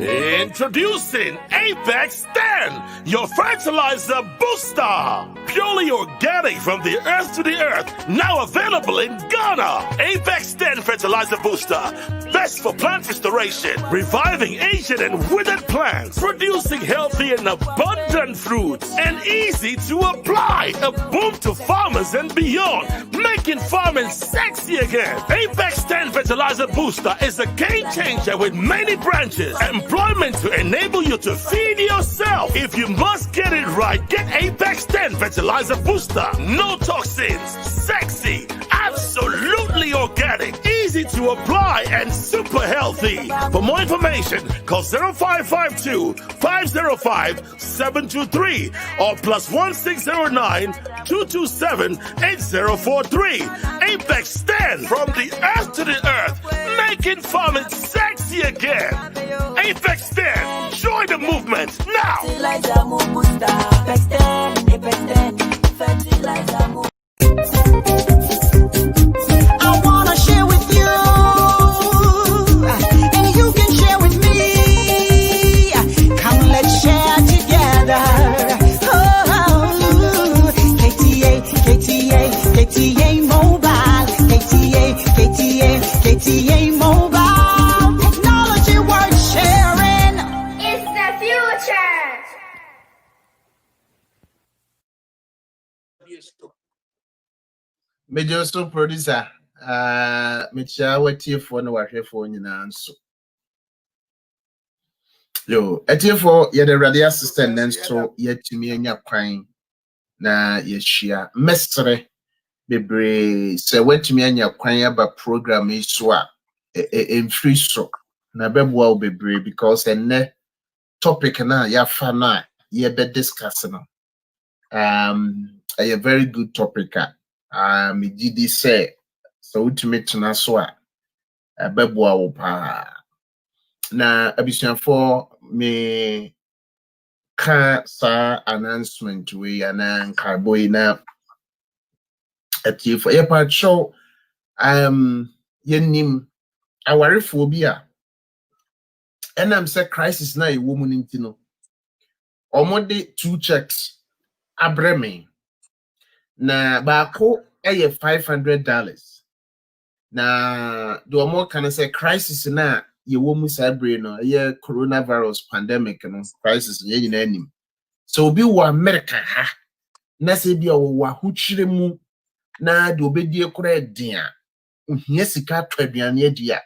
Introducing Apex 10, your fertilizer booster. Purely organic from the earth to the earth, now available in Ghana. Apex 10 fertilizer booster, best for plant restoration, reviving ancient and withered plants, producing healthy and abundant fruits, and easy to apply. A boom to farmers and beyond, making farming sexy again. Apex 10 fertilizer booster is a game changer with many branches. Employment to enable you to feed yourself. If you must get it right, get Apex 10 fertilizer booster. No toxins, sexy, absolutely organic, easy to apply, and super healthy. For more information, call 0552 505 723 or +1609 227 8043. Apex 10, from the earth to the earth, making farming sexy again. Apex 10, join the movement now. I wanna share with you, and you can share with me. Come, let's share together. Oh, KTA Mobile, KTA Mobile. Technology worth sharing. It's the future. Major so producer, Micha, what you for no here for in answer. Yo, at you for the radio assistant, and so yet to me and your crying. Na yeshia mestre bebre say what me anya kwan aba program so a free so na beboa bebre because enne topic na ya fa na ye be discuss no a very good topic me gidi say so ultimate na so a beboa wo pa na abisanfo me ka sa announcement we anan carboy na atifo ye pa show yenim awarefo bi a enam say crisis na e wo mu ntino omode 2 checks abreme na baako eye $500 na do mo kan say crisis na ye wo mu sabre no ye coronavirus pandemic no crisis ye nyina anim so obi wo America ha na se bi wo ahokyire mu na de obedie kora edin a ohia sika twaduane adi a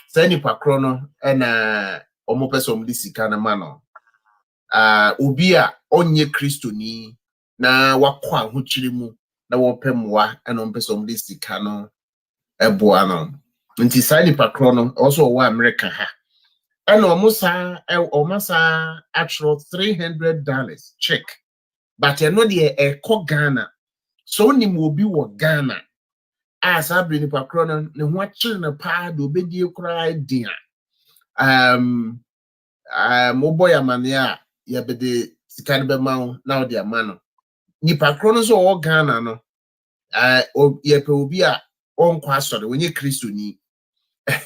sa nipa kro no na omo pese omo di sika na ma no obi a onye kristoni na wakwa ahokyire mu na wo pemwa na omo pese omo di sika no eboa no nti sa nipa kro no also wo America ha and almost actual $300 check but you know the Ghana so ni mo bi wo Ghana as abri nipa kro no ne ho akire na pa do obedi kura dia mo boy amane a ye bede sika ne be ma na o de ama no nipa kro no so wo Ghana no ye pe obi a onkwa asore wonye kristoni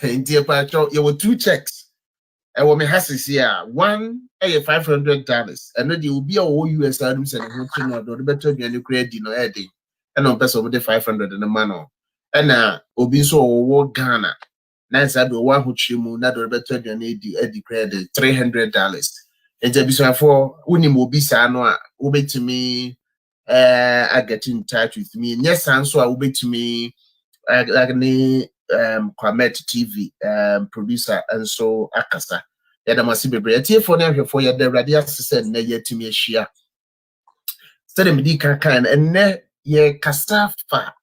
nti e pa cho ye wo 2 checks e wo me hasisi a one $500 and no dey obi a wo US adum se ne ho chi no do beto duane kura di no e dey and on person with the 500 in the man and obi so wo Ghana na say be wo ahochi mu na do beto duane di credit $300 and je biso for unim obi sa no a wo betimi I get in touch with me yes and so I will betimi like ni Kwamet TV producer and so akasa ya da masi bebre etie for na hwefo ya da radio assistant na yetimi ahia steady me di kan and ne ye kasafa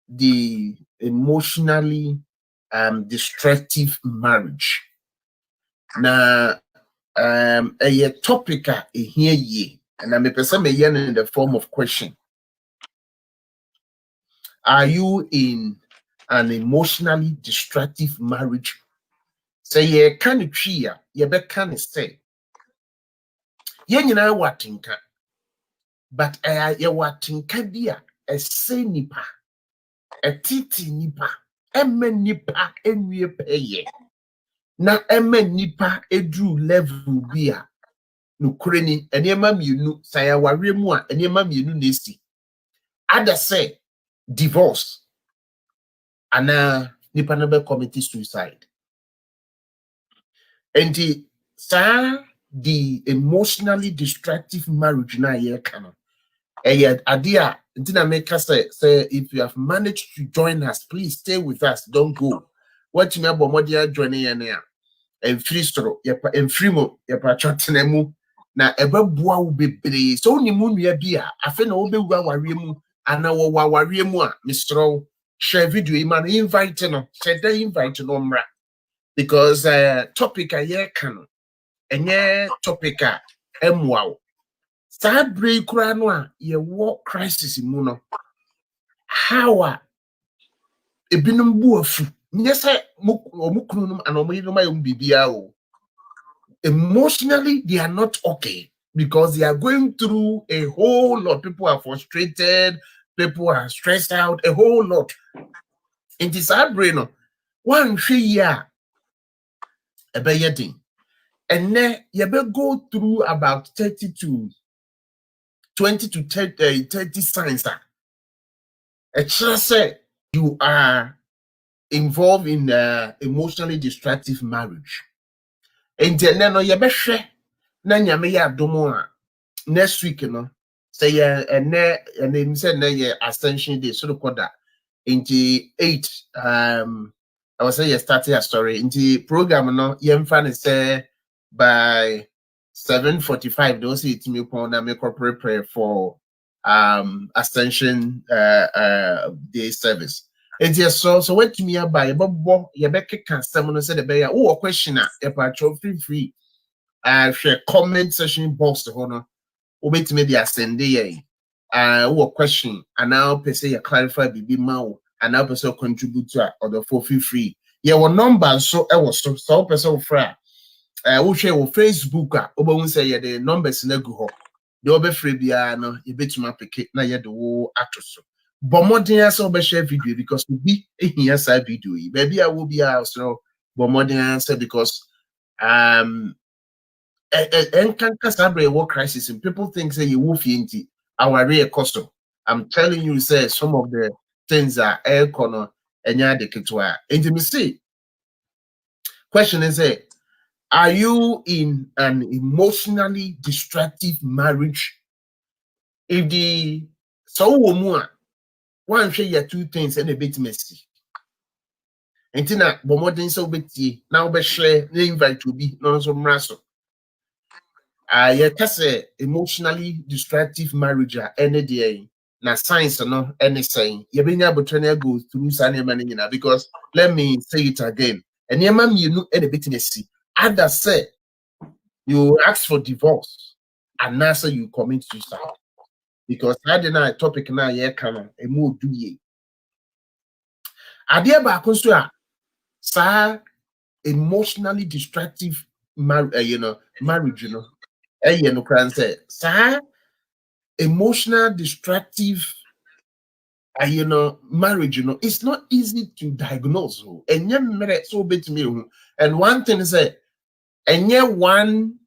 the emotionally destructive marriage na a topic here ye and I'm a person in the form of question. Are you in an emotionally destructive marriage? Say ye can chia ye be can say ye nyina watinka but ye watinka dia e se nipa e titi nipa emme nipa enwie peye na ema nipa edru level bi a no kreni enema mienu saya ware mu a enema mienu na esi ada say divorce ana nipa na be commit suicide and the emotionally destructive marriage na ye kana idea ntina make us say if you have managed to join us, please stay with us, don't go. What me abomodia join ye na and free store and free mo ye pa chatena mu na ebeboa wo bebre so ni mu nua bi a afa na wo bewura ware mu ana wo ware mu a mistro share video e man invite no share the invite no mra because topic a ye kan enye topic a emwa saa break kura no a ye wo crisis mu no how a ebinum bu afu nye say omukunum and omuyinum ayom bibia o emotionally they are not okay because they are going through a whole lot. People are frustrated, people are stressed out, a whole lot. In this brain, one year a thing. And then you better go through about 20 to 30 signs. A chance you are involved in emotionally destructive marriage. And then you better na nyame ya domo next week say and then said ascension day so called that into 8 I was say starting a story into program no yemfa say by 7:45 those see it me upon make corporate prayer for ascension day service. And yes, so what to me about bobo you be can someone say the bear oh question free share comment section box to honor wait maybe send a question and now per se clarify bibi ma and now person contribute to or the for free yeah one number so was so person fra we share on Facebook oba say yeah the numbers na go ho the obe free bia no you betuma pick na yeah the wo atoso bomodin so be share video because we be ehia side video baby I will be so bomodin say because and can Casabre war crisis and people think say you wolf into our real custom. I'm telling you, say some of the things are air corner and ya de kitwa. Intimacy. Question is are you in an emotionally destructive marriage? If the so one share your two things and a bit messy. And tina bomodin so bit now be share the invite to be no so mraso. Yeah, that's a emotionally destructive marriage any day. Na science no anything. You been able to go through sanema because let me say it again. And your mom you know any business. Other say you ask for divorce and now say you commit suicide. Because I did not topic now yeah come a more do ye. Idea back sa emotionally destructive marriage, marriage, no can say sa emotional destructive marriage it's not easy to diagnose and so bit me and one thing is that and one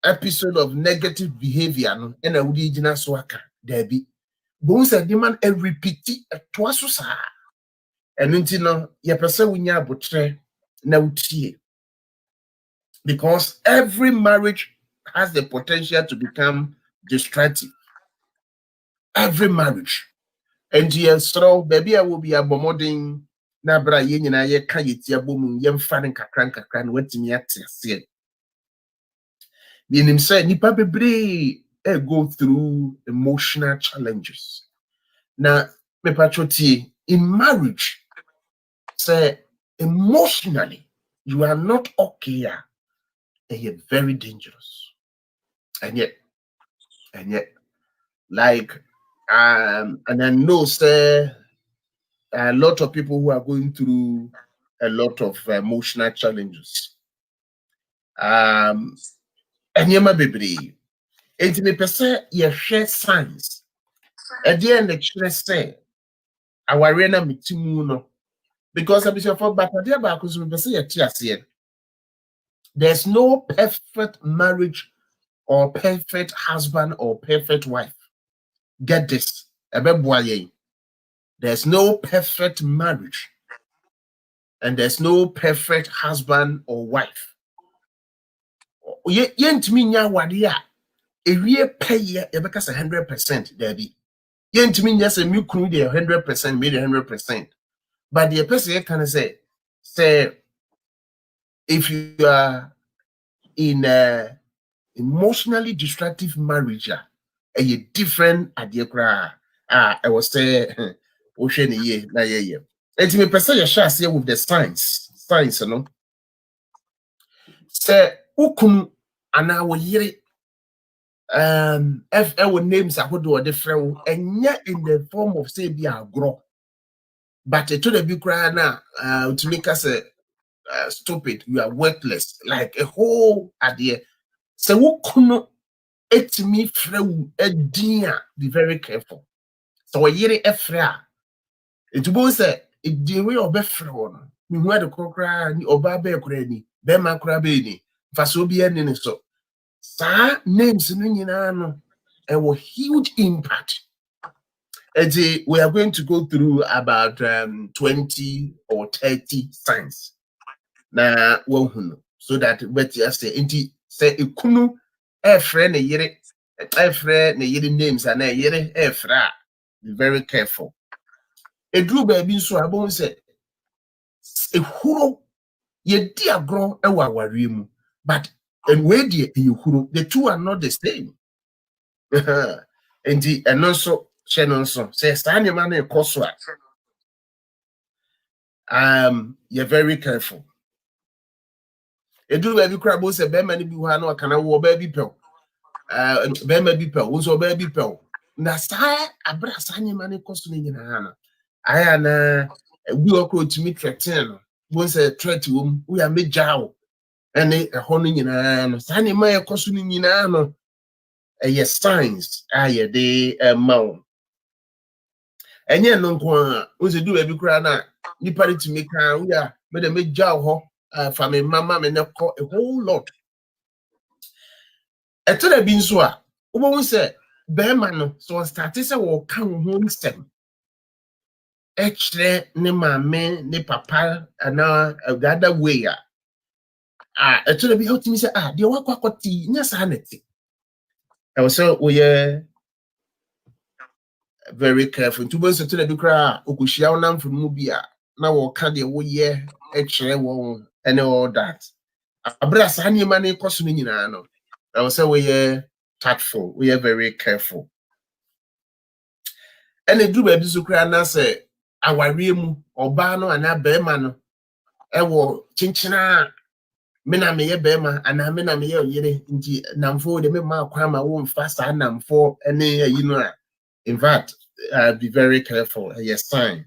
episode of negative behavior no and a original swaka there be bones a demand and repeat it twice and until no your person when you botre na utie because every marriage has the potential to become destructive. Every marriage. And yes, so baby, I will be a bomoding Nabra yin and I can it ya boom, yam fanning kakranka can wait me at it. In him said, Nipa bebre go through emotional challenges. Now, me patroti in marriage, say emotionally, you are not okay, and you're very dangerous. And yet, like and I know say a lot of people who are going through a lot of emotional challenges. And yema bebre. And me person you share signs. At the end the church say our arena mitimu no because I'm sure for but there's no perfect marriage or perfect husband or perfect wife. Get this. There's no perfect marriage and there's no perfect husband or wife. Yentimi nya wade a ewie pay ebeka 100% dabi. Yentimi nya se mi kunu de 100%, me 100%. But the person can say if you are in a emotionally destructive marriage, a different adekra. I was say ocean ye na ye. And me person you share say with the science, no. Say ukunu ana wo yire if our names are what different and yet in the form of say be agro. But to the big cry now to make us stupid, you are worthless, like a whole idea. So who couldn't et me frew a dear, be very careful. So a year efra. It was say it the way of befro. Me where the cocra or babe cranny, bema crabini, fasobia nini so. Sa names in a huge impact. We are going to go through about 20 or 30 signs. Na wohunu so that what you say say ikunu efre ne yere names and yere efra. Be very careful. Edru baby so abon say ehuro ye di agro ewa aware mu, but and where the ehuro the two are not the same. And the and also channel so say stand man e koso you're very careful. Edu baby crab say be many bi ha na kana wo baby pel be ma bi pel wo so baby pel na sa abra sa nyama ne koso ne nyina na aya na bi okro timi threaten no wo say threat wo we are mejawo ene ho no nyina no sa nyama e koso ne nyina no yes signs aye de mawo enye no nko wo say do baby crab na ni pare timi kan we are me de mejawo ho for me mama me ne ko a whole lot. Etona bi nso a wo say bema no so start say wo kan ho nsem ekre ne mama ne papa ana the other way etona bi help me say de wakwakoti nya sa na ti I was so we very careful to be setona bi kra okuhia wonam fun mu bi a na wo ka de wo ye ekre wo and all that. Abra sa nyema ne koso no nyina no I will say we tactful, we are very careful. And the do baby so cry na say aware mu oba no ana bema no e wo chinchina me na me ye bema ana me na me ye yire nti namfo de me ma kwa ma wo mfa sa namfo ene yi no a in fact be very careful yes fine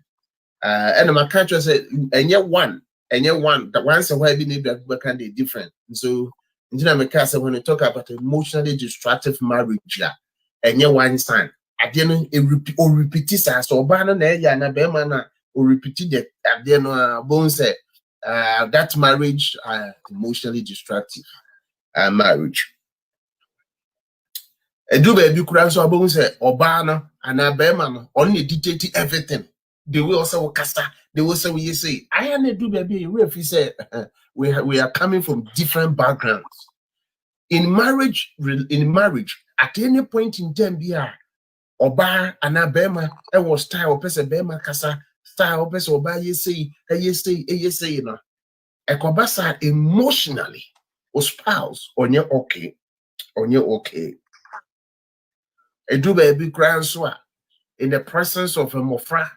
and my country say enye one that once a while be need to kind of different so when you talk about emotionally destructive marriage, and you one sign, I didn't repeat it as or banner na bemana or repeat that at the end bones say that marriage emotionally destructive marriage. A do baby crowd so bones say or banner and a bemana only dictate everything. They will also casta, they will say we say, I am a do baby if you say we are coming from different backgrounds. In marriage, at any point in time, be oba anabema, I was style person bema kasa style person oba ye say, you know. Ekobasa emotionally, or spouse, on your okay. A do baby grand swa in the presence of a mofra,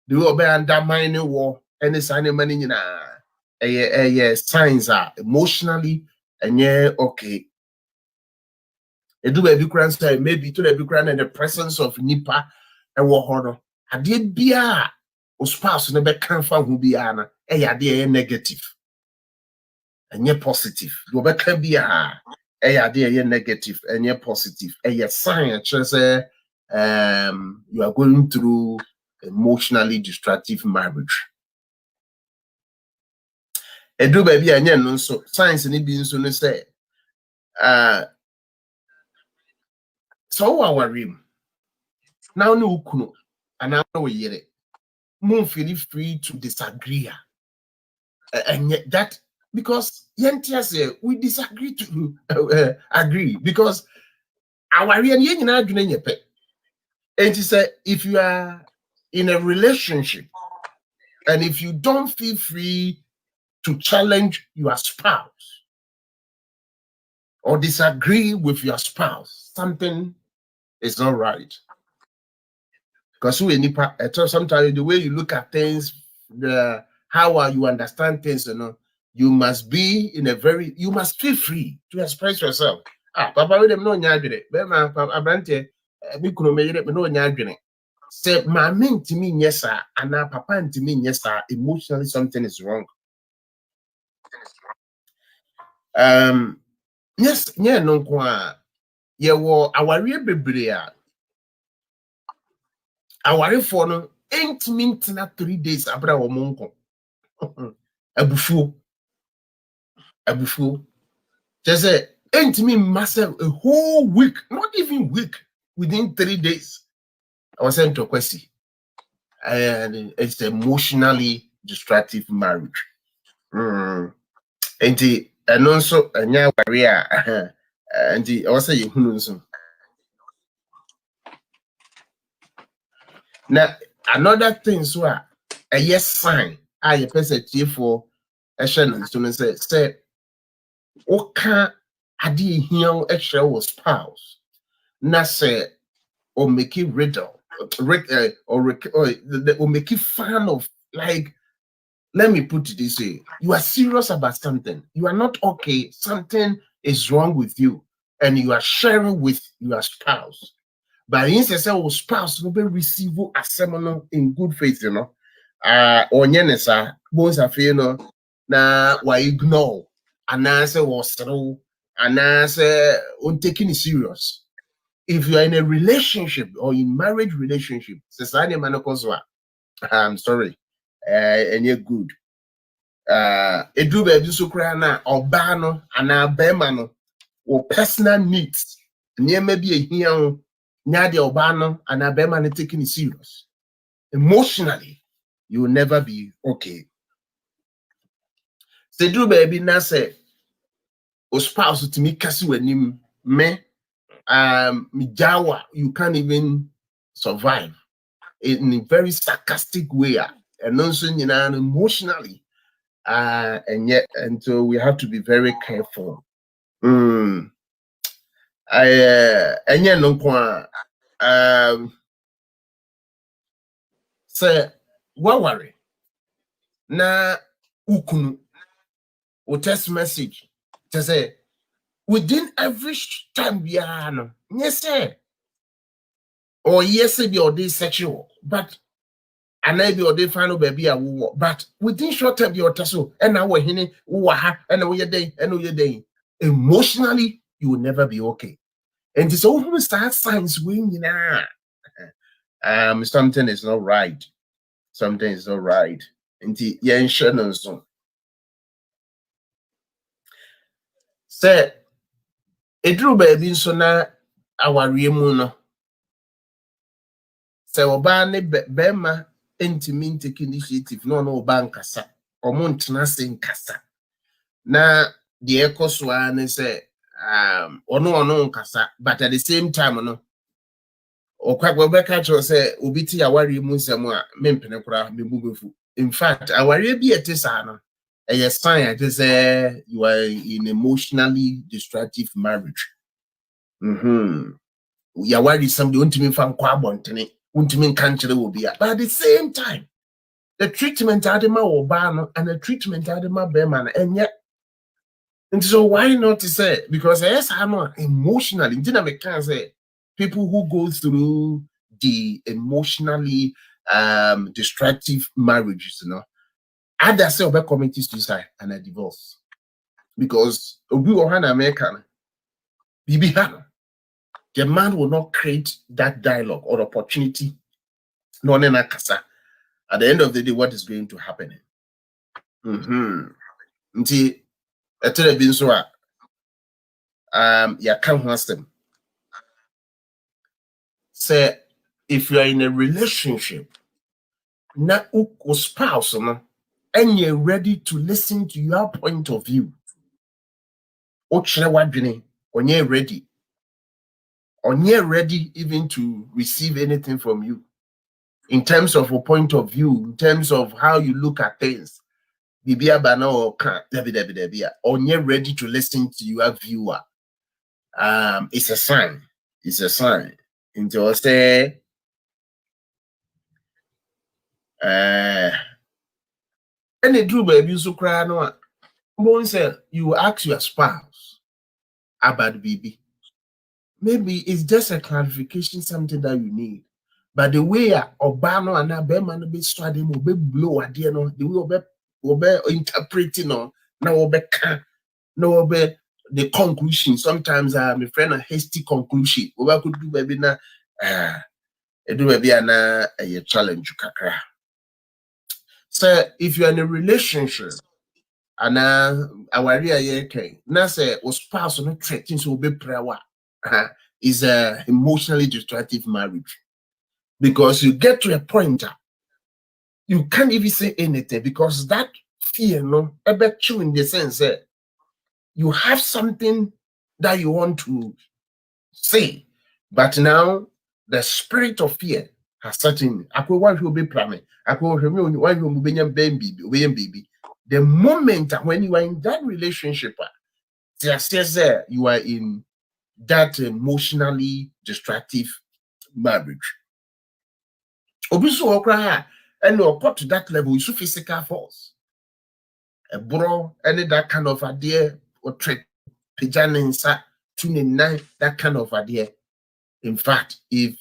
the obe undermine war, and the sign money in signs are emotionally and okay. Edu baby grand say maybe to the big grand in the presence of nipa and war horror. I did be a spouse never can find who be ana negative and yet positive. You can be a negative and yet positive. Sign just you are going through emotionally destructive marriage. do baby and no so science and it being so say so our rim now no kuno and now we hear it. Moon feel free to disagree. And yet that because say we disagree to agree because our real yen and she said if you are in a relationship and if you don't feel free to challenge your spouse or disagree with your spouse, something is not right. Because sometimes the way you look at things, how you understand things, you must be you must feel free to express yourself. Papa, we don't know nyadwene. Be ma abrante me kuno me yire me no nyadwene. Say ma me ntimi nyesa ana papa ntimi nyesa, emotionally something is wrong. Yes, no kwa ye wo aware bebre a aware for no ain't mean 3 days abra wo monko abufu just say ain't mean myself a whole week, not even week, within 3 days I was sent to a question, and it's emotionally destructive marriage. And also anya warrior and I was say you so now another thing so a yes sign I person for a shannon to say okay adi here extra was spouse na say or make it riddle or make it fun of, like, let me put it this way, you are serious about something, you are not okay, something is wrong with you, and you are sharing with your spouse. But instead of spouse will be receive a seminar in good faith, or nyenesa, both of na why ignore, and answer was through, and answer on taking it serious. If you are in a relationship or in marriage relationship, I'm sorry, and you're good. Edu baby so kra na oba no ana bema no or personal needs near maybe a here nya de oba no ana bema no taking it serious. Emotionally, you will never be okay. Say do baby na say o spouse to me kasi wanim me mijawa, you can't even survive in a very sarcastic way, and also emotionally. And so we have to be very careful. And no kwa say what worry na ukunu or text message to say within every time we are no yes sir or yes be or day sexual, but and maybe or they final baby a war, but within short time you're so and now we're hitting and we day and we day emotionally you will never be okay. And it's almost start signs when something is not right. Something is not right. And the insurance say it drew baby so now our remuno. Say obane bema intimi take initiative no bankasa or montana kasa na the echo swan say no kasa, but at the same time no or quack catch or say ubiti awari musama mempene kura mebubefu. In fact our be a tesana a sign to say you are in emotionally destructive marriage. You worried somebody won't mean from Quabontene, won't mean country will be, but at the same time, the treatment adema or ban and the treatment adema beman, and yet, and so why not to say, because yes, I'm not emotionally, didn't can say people who go through the emotionally destructive marriages, other say about committed suicide and a divorce. Because we will have American BB Hannah. The man will not create that dialogue or opportunity. No, at the end of the day, what is going to happen? Nti etere bi nso a ya kan ho asem. Say if you are in a relationship, na uko spouse no, and you're ready to listen to your point of view. When you're ready even to receive anything from you in terms of a point of view, in terms of how you look at things. Bibia bana or on you're ready to listen to your viewer. It's a sign. It's a sign. Into say any true baby so cry no. Once you ask your spouse about baby. Maybe it's just a clarification, something that you need. But the way Obano and Abema be studying will be blow at the end, the way obe interpreting no be the conclusion. Sometimes my friend a hasty conclusion. What could do baby na do baby na a challenge kakra. So if you're in a relationship and our na say was spouse no threatening so be prayer is a emotionally destructive marriage, because you get to a point you can't even say anything because that fear no about you in the sense that you have something that you want to say, but now the spirit of fear has certain baby. The moment when you are in that relationship, you are in that emotionally destructive marriage. Obiso okra and got to that level, is physical force. A bro, any that kind of idea, or trick pijanensa, tuning nine, that kind of idea. In fact, if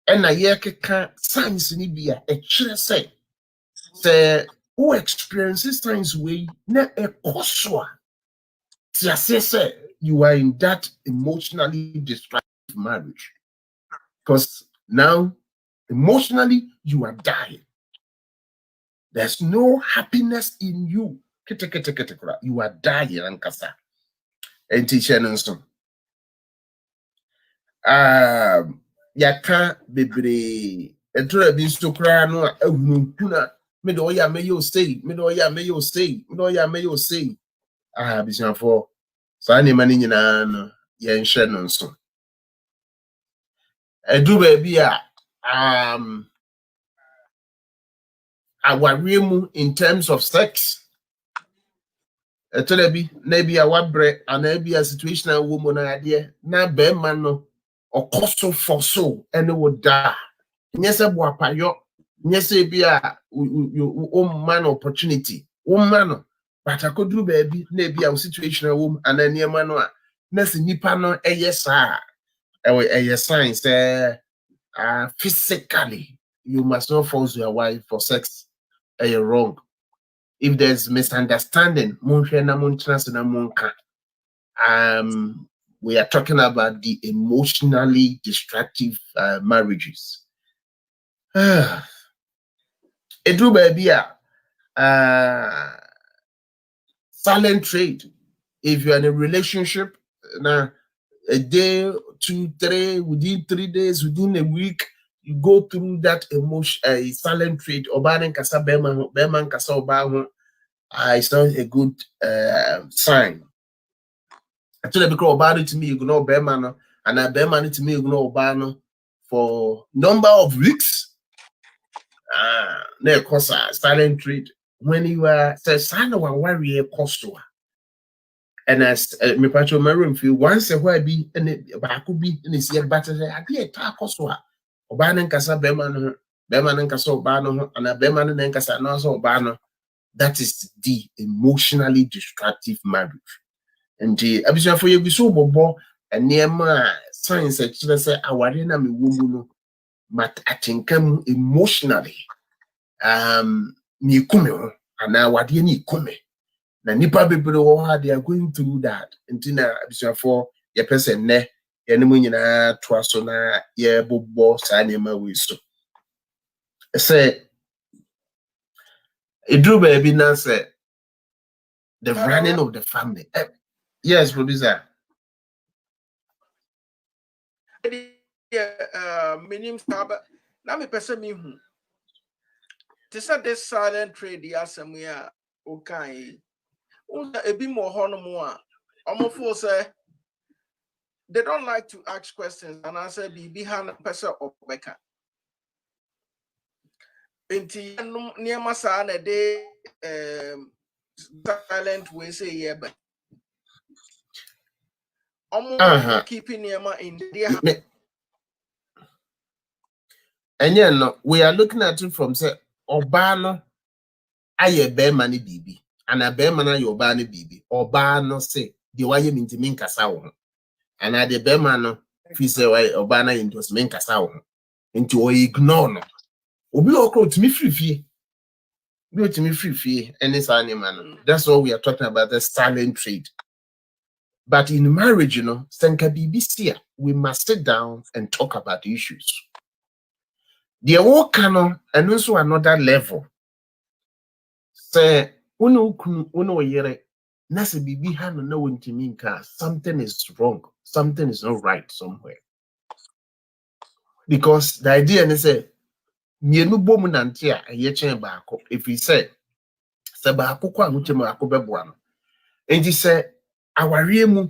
and a year can science in Ibia, a chair say who experiences times way na a koswa. Say you are in that emotionally destructive marriage. Because now emotionally you are dying. There's no happiness in you. You are dying, Ankasa. And teacher Nelson. Yaka bebre. Etra bisto kra no ehununa. Me do ya me yo say. Bisan for. Sa ne mani nyina no ye nhye no nso. Edu ba bia our realm in terms of sex. Etelebi maybe a wabre and maybe a situational woman idea na be man no okoso for so and would die. Yes, a boapayo, yes, be a man opportunity, woman, but I could do baby, maybe a situational woman and then your man, Nessie Nipano, a yes, a sign say physically you must not force your wife for sex. You're wrong. If there's misunderstanding, we are talking about the emotionally destructive marriages. Edru baby, silent trade. If you're in a relationship, now a day, 2, 3, within 3 days, within a week, you go through that emotion, silent trade. Obanen kasa beman kasa obaho. It's not a good sign. Actually, because Obano to me, you know, Berman, and a Berman to me, you know, Obano for number of weeks. Cause silent treat when you are says, I know a warrior cost. And as me patcho maroon feel once a while be and it could be in his year battery, I did talk also. Obanan Casa Berman and Casa Obano, and a Berman and Casa Naso Obano. That is the emotionally destructive marriage. And the abisha for you be so bobo and near my science actually say awarena me woman but I think emotionally me kume and now what you need come. Na nipa bebre they are going through that. Until na for your person ne yanimu nyina to aso na ye bobo sa nema we so. Say it drew baby now say the running of the family. Yes, producer. Minim saba na me pese me hu. This is this silent trade asem ya okan. Unza ebi mo hono mo a omofo say they don't like to ask questions and answer bibi han pese obeka. Enti niema sa na de silent we say yeah but keeping niema in there. And yeah, no, we are looking at it from say Obano aye bear money bibi and a bear man your bani bibi Obano say the way you mean to mean kasaw and at the bear man if say why Obana into mean kasaw into ignore no obi okro to me free be to me free and this animal. That's what we are talking about, the silent trade. But in marriage, you know, senka BBC, we must sit down and talk about the issues. The whole canon and also another level. Say, uno yere, nasa bibi hano no wintiminka, something is wrong, something is not right somewhere. Because the idea is say, mienu bomu nantia a yechen baako. If we say, se baako kwa nuche baako bebuano. And he say, awariye mu,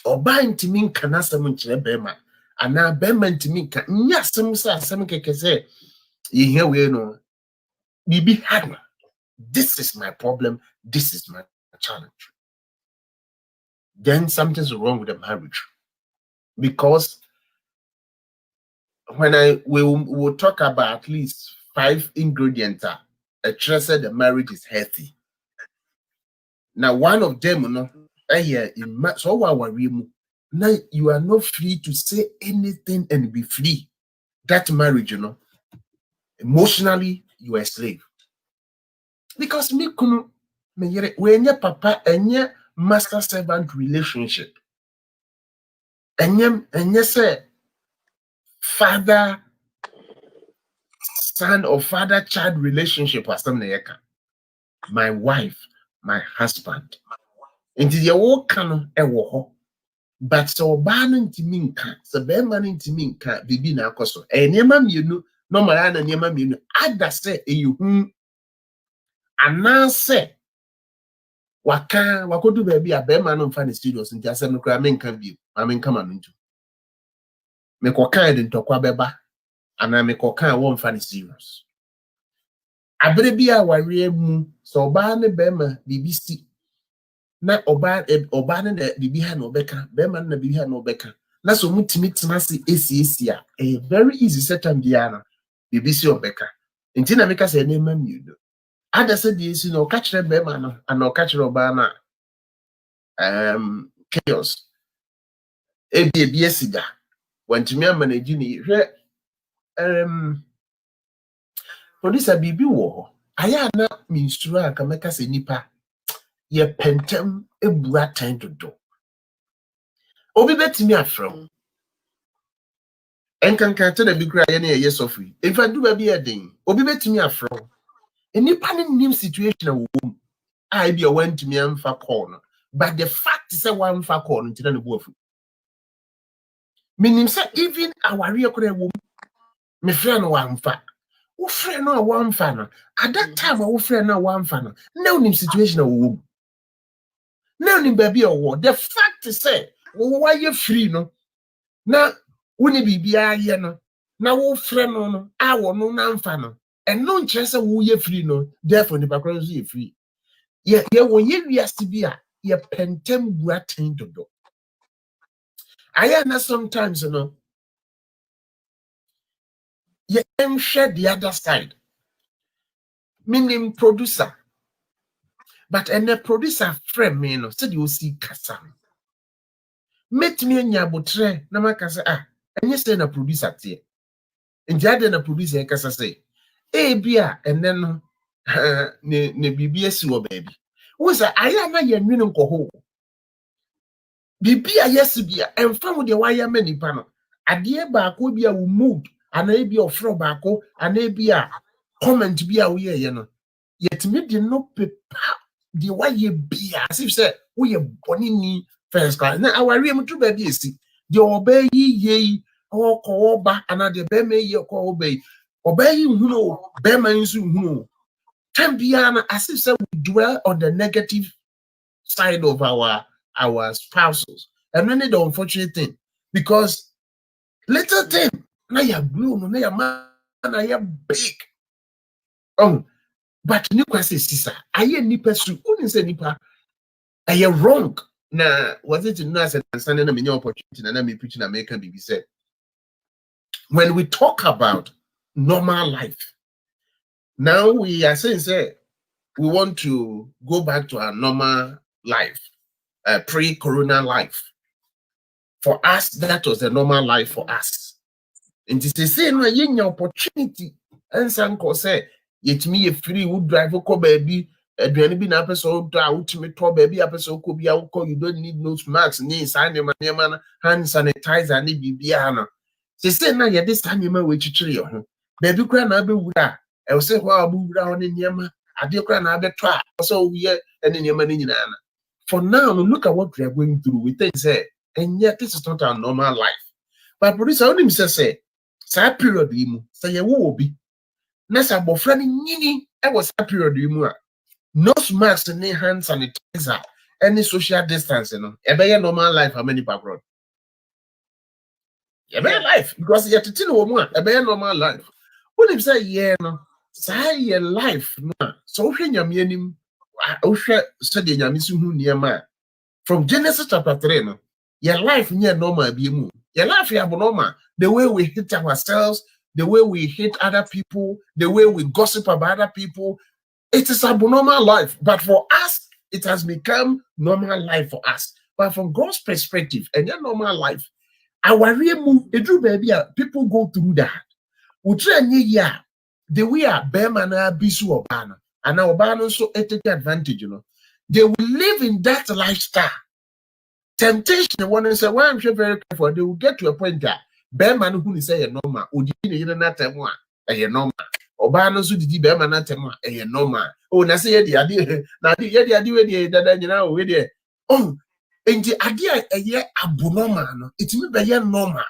oba intiminka nasa munchile bema. Ana bema intiminka, nyasa musa asemi kekese, ye we no, bibi hano. This is my problem. This is my challenge. Then something's wrong with the marriage. Because when we will talk about at least 5 ingredients, a trust the marriage is healthy. Now, one of them, now you are not free to say anything and be free. That marriage, emotionally, you are a slave. Because me kunu when your papa and your master servant relationship, and you say father son or father child relationship or something. My wife, my husband, into the old canon ewo. But so ban to minka, so be man to minka, bibi na koso. E niema mienu, no marana niema mienu. Ada say you anase wakodu baby a be man on fan studios nti asem no kra menka bi ma menka ma ntu me kokan de ntokwa beba ana me kokan won fan studios abere bi a ware mu so oba ne be ma BBC na oba ne bibi ha no beka be ma na bibi ha no beka na so mutimi tenase esi a very easy setup dia BBC obeka nti na meka say na ma miudo ada said yes, catch the bema and no catch Robana chaos. Siga when to me managing producer Bibi war. I not means to run can make us a nipa ye pentem a brat time to do. Obi bet me a from and can tell the big cry any yes of free. If I do be a ding, Obi bet me a from. A nipa new situation a womb. I be a went to me and for corner. But the fact is a one for corner to the wolf. Meaning, say, even our real woman, my friend one fa. Who friend no one fan. At that time, our friend no one fan. No nim situation a womb. No nim baby or what. The fact is, say, why you free no? Now, when you be a no. Now, who friend no, I want no non fan. And no chance of who you free no, therefore the background is free. Yeah, when you has to be a pentem bratin to do. I know sometimes, you can share the other side. Meaning producer. But and the producer friend me no said you see kasa. Met me in yabutre, na makasa and you say na producer tie. And the other na producer kasa say, bia and then ne bibia si wo baby. Wo say aya na ye nwene nkoho. Bibia yes bia emfa wo de waya manipa no. Ade ba ko bia wo mood ana bia ofro ba ko ana bia comment bia wo ye no. Yet me de no pepa the way ye be as if say we ye boni ni first class. Na awari am to baby esi. The obey ye or ko ba ana de be me ye ko obey. Obey hunu be man su hunu. Tembiana as if say we dwell on the negative side of our spouses. And then the unfortunate thing because little thing na ya blue no na ya man na ya big. Oh, but new question sister, aye nipa su uni say nipa aye wrong. Na was it no as understanding na me opportunity na me preaching American BB said. When we talk about normal life, now we are saying say we want to go back to our normal life, pre-corona life. For us, that was the normal life for us. And to say no, you have opportunity. And some can say, yet me a free would drive a car baby. Aduane bi na episode to ultimate to baby episode ko bia wo you don't need nose masks ni sign them hand sanitizer ni bibia no say na ye this time ma we chichire yo ho baby kra na be wura e wo say ho abu wura ho ne niam ade kra na be to a so we ene niam ni nyina na for now look at what we are going through we think say and yet this is not our normal life but producer only say period yi mu say ye wo obi na sa bofra ni nyini e was period yi mu a nose mask and hand sanitizer, any social distance, you know. A normal life, how many abroad? A better life, because you have to tell woman, a better normal life. What if say, yeah, no, say your life, no, so when you're meaning, studying your mission, near man. From Genesis chapter 3, no, your life near normal be moved. Your life, you have normal. The way we hate ourselves, the way we hate other people, the way we gossip about other people. It is abnormal life, but for us, it has become normal life for us. But from God's perspective, and your normal life, our real move, baby, people go through that. We try the way a Bemana Bisu Obana, and our Obana so take advantage, you know. They will live in that lifestyle. Temptation, one say, well, I'm sure very careful. They will get to a point that Beman who is a normal, would you not a normal. Obano so didi be ma na tem a normal oh na say ye ade na ade ye ade we dey dada nyina we dey oh enti ade a abnormal no it me be ye normal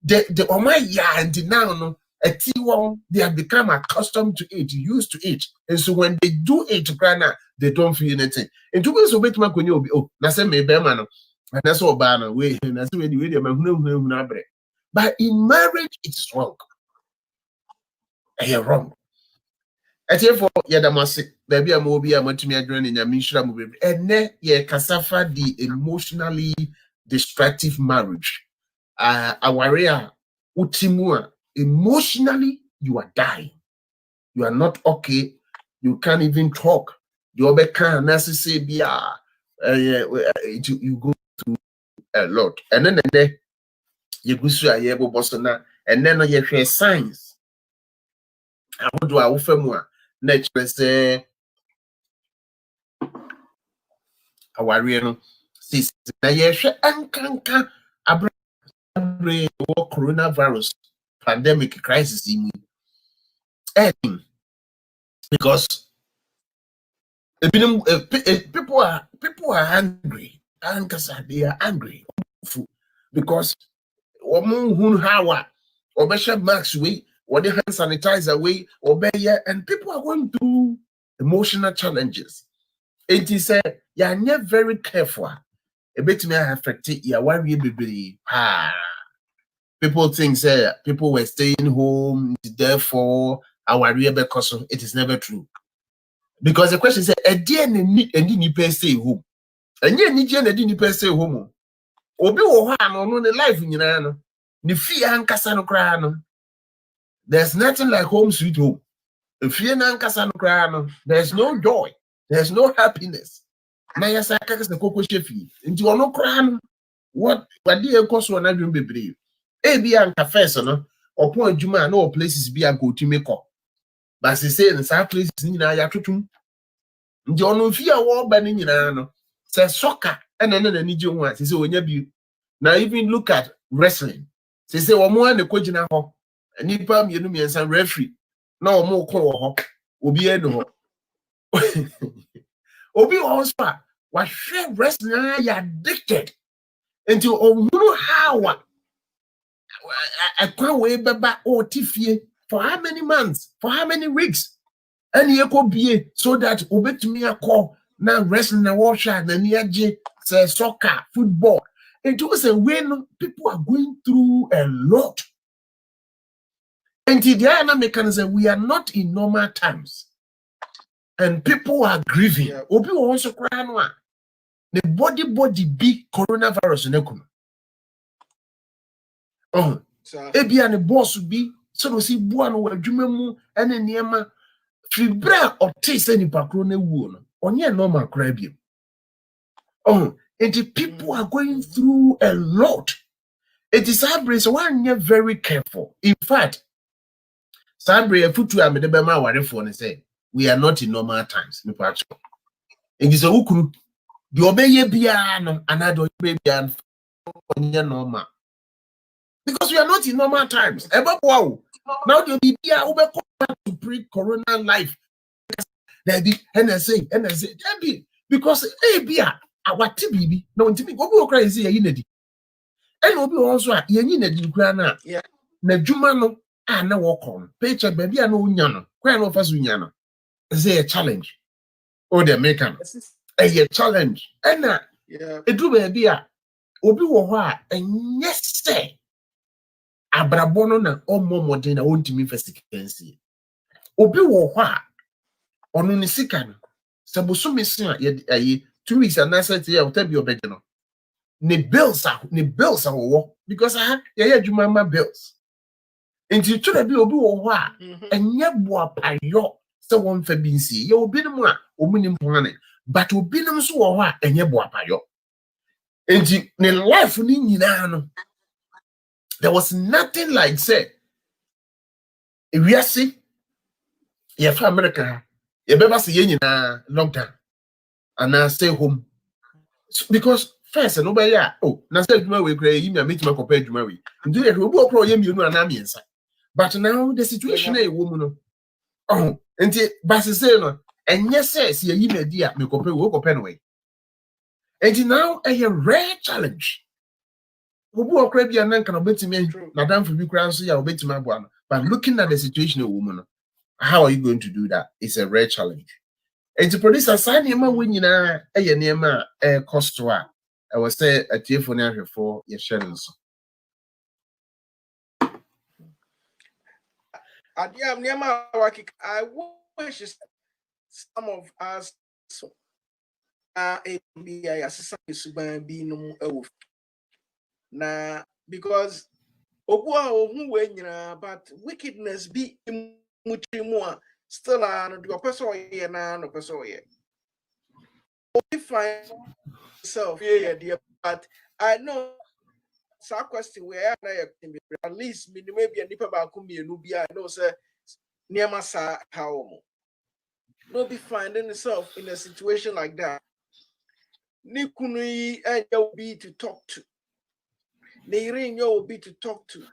the oma ya and now no ati won they have become accustomed to it used to it and so when they do it grana they don't feel anything enti we so betima konye obi oh na say me be ma no na say oba no we na say we dey ma hunu abre but in marriage it's wrong. Wrong. I tell for Yadamasi, baby, I'm obi a matumi adwene nya minshira mu baby. Ene ye kasafa the emotionally destructive marriage. Awarea utimua emotionally you are dying. You are not okay. You can't even talk. You obeka necessary you go through a lot. And then you go through a yebo bosona and then you share signs. How do I offer more? Nature say, our real sister, yes, ankanka abre coronavirus pandemic crisis in because people are angry. They are angry because how or max way. Or the hand sanitizer away, or and people are going through emotional challenges. It is you're not very careful. A bit may affect it. Yeah, why we be people think people were staying home, therefore our real because it is never true. Because the question is a dear and you stay home. And yet need you stay home. Obi wo ha no the life nyina no. Ni fear and kasano kra no. There's nothing like home sweet home. If you're not there's no joy, there's no happiness. Now yes, I can't say cocoa chefi. Into no crown. What do you cost one of you be brave? A be an cafe, no, or point Juma, no places be a go to make up. But she say in some places nyina ya totum. Nti ono fi a wo ba ni nyina no. Say soccer and then na ni je ho a. She say onya bi. Now even look at wrestling. She say omo an ekogina ho. Nipa mienu miensa referee. Na omo ko wo ho. Obi eno ho. Obi also was share wrestling ya addicted until ohunu how a kwa we beba o tifie for how many months, for how many weeks, and ye ko bie so that obetumi akọ na wrestling na watch na niaje say soccer, football. It was a when people are going through a lot. And the mechanism, we are not in normal times. And people are grieving. Obi also cry no. The body be coronavirus nekunu. Oh, ebi an boss be so no si bua no wadwuma mu ene niema fibra or taste any pakro na wu no. Onye normal cry bi. Oh, and the people are going through a lot. It is Sabre, so one you're very careful. In fact, Sabre, futu amedebema warefo ne say we are not in normal times. Me pacho. It is a ukuru. The obey bia no another obey bia normal. Because we are not in normal times. Wow. Now the bia over to pre-corona life. There be NSA. Because bia our TBB no ntimi go crazy ya yinedi. And obi also a yenyi na di kura na. Na dwuma no na work on. Paycheck baby na unya no. Kwa no faso unya no. Say a challenge. Oh, the American. A challenge. And it do baby a obi wo ho a enye se abrabono na omo modern na wontimi investigatensi. Obi wo ho a onu ni sika no. Saboso mesin a ye 2 weeks and that's it ya otabi obeje no. Ne bills are wo because yeah adwuma bills. Nti to be obi wo ho a enye boa payo se won fa bi nsi. Ye obi no a omuni mpone but obi no so wo ho a enye boa payo. Nti ne life ni nyina no there was nothing like say we are see ye fa America ye beba se ye nyina lockdown and I stay home because first no be ya na say adwuma we kra yi me metima kopa adwuma we ndu ye obi okro ye mienu ana miensa but now the situation e wo mu no nti basi say no enye say se yi me di a me kopa we kopa no we nti now a rare challenge obi okra bia na nka no betimi na damfo bi kra so ya obetimi aboa no but looking at the situation e wo mu no how are you going to do that? It's a rare challenge. And to produce a sign yema we nyina eye nema cost to a I was say a telephone here for your shares. I wish some of us be no na because obua ohu we nyina but wickedness be muchimu still no the person here na no person here we find self here but I know some question where at least maybe a nipa ba ko mienu bi I know say niema sa how no be finding itself in a situation like that ni kunu yi will be to talk to the ring will be to talk to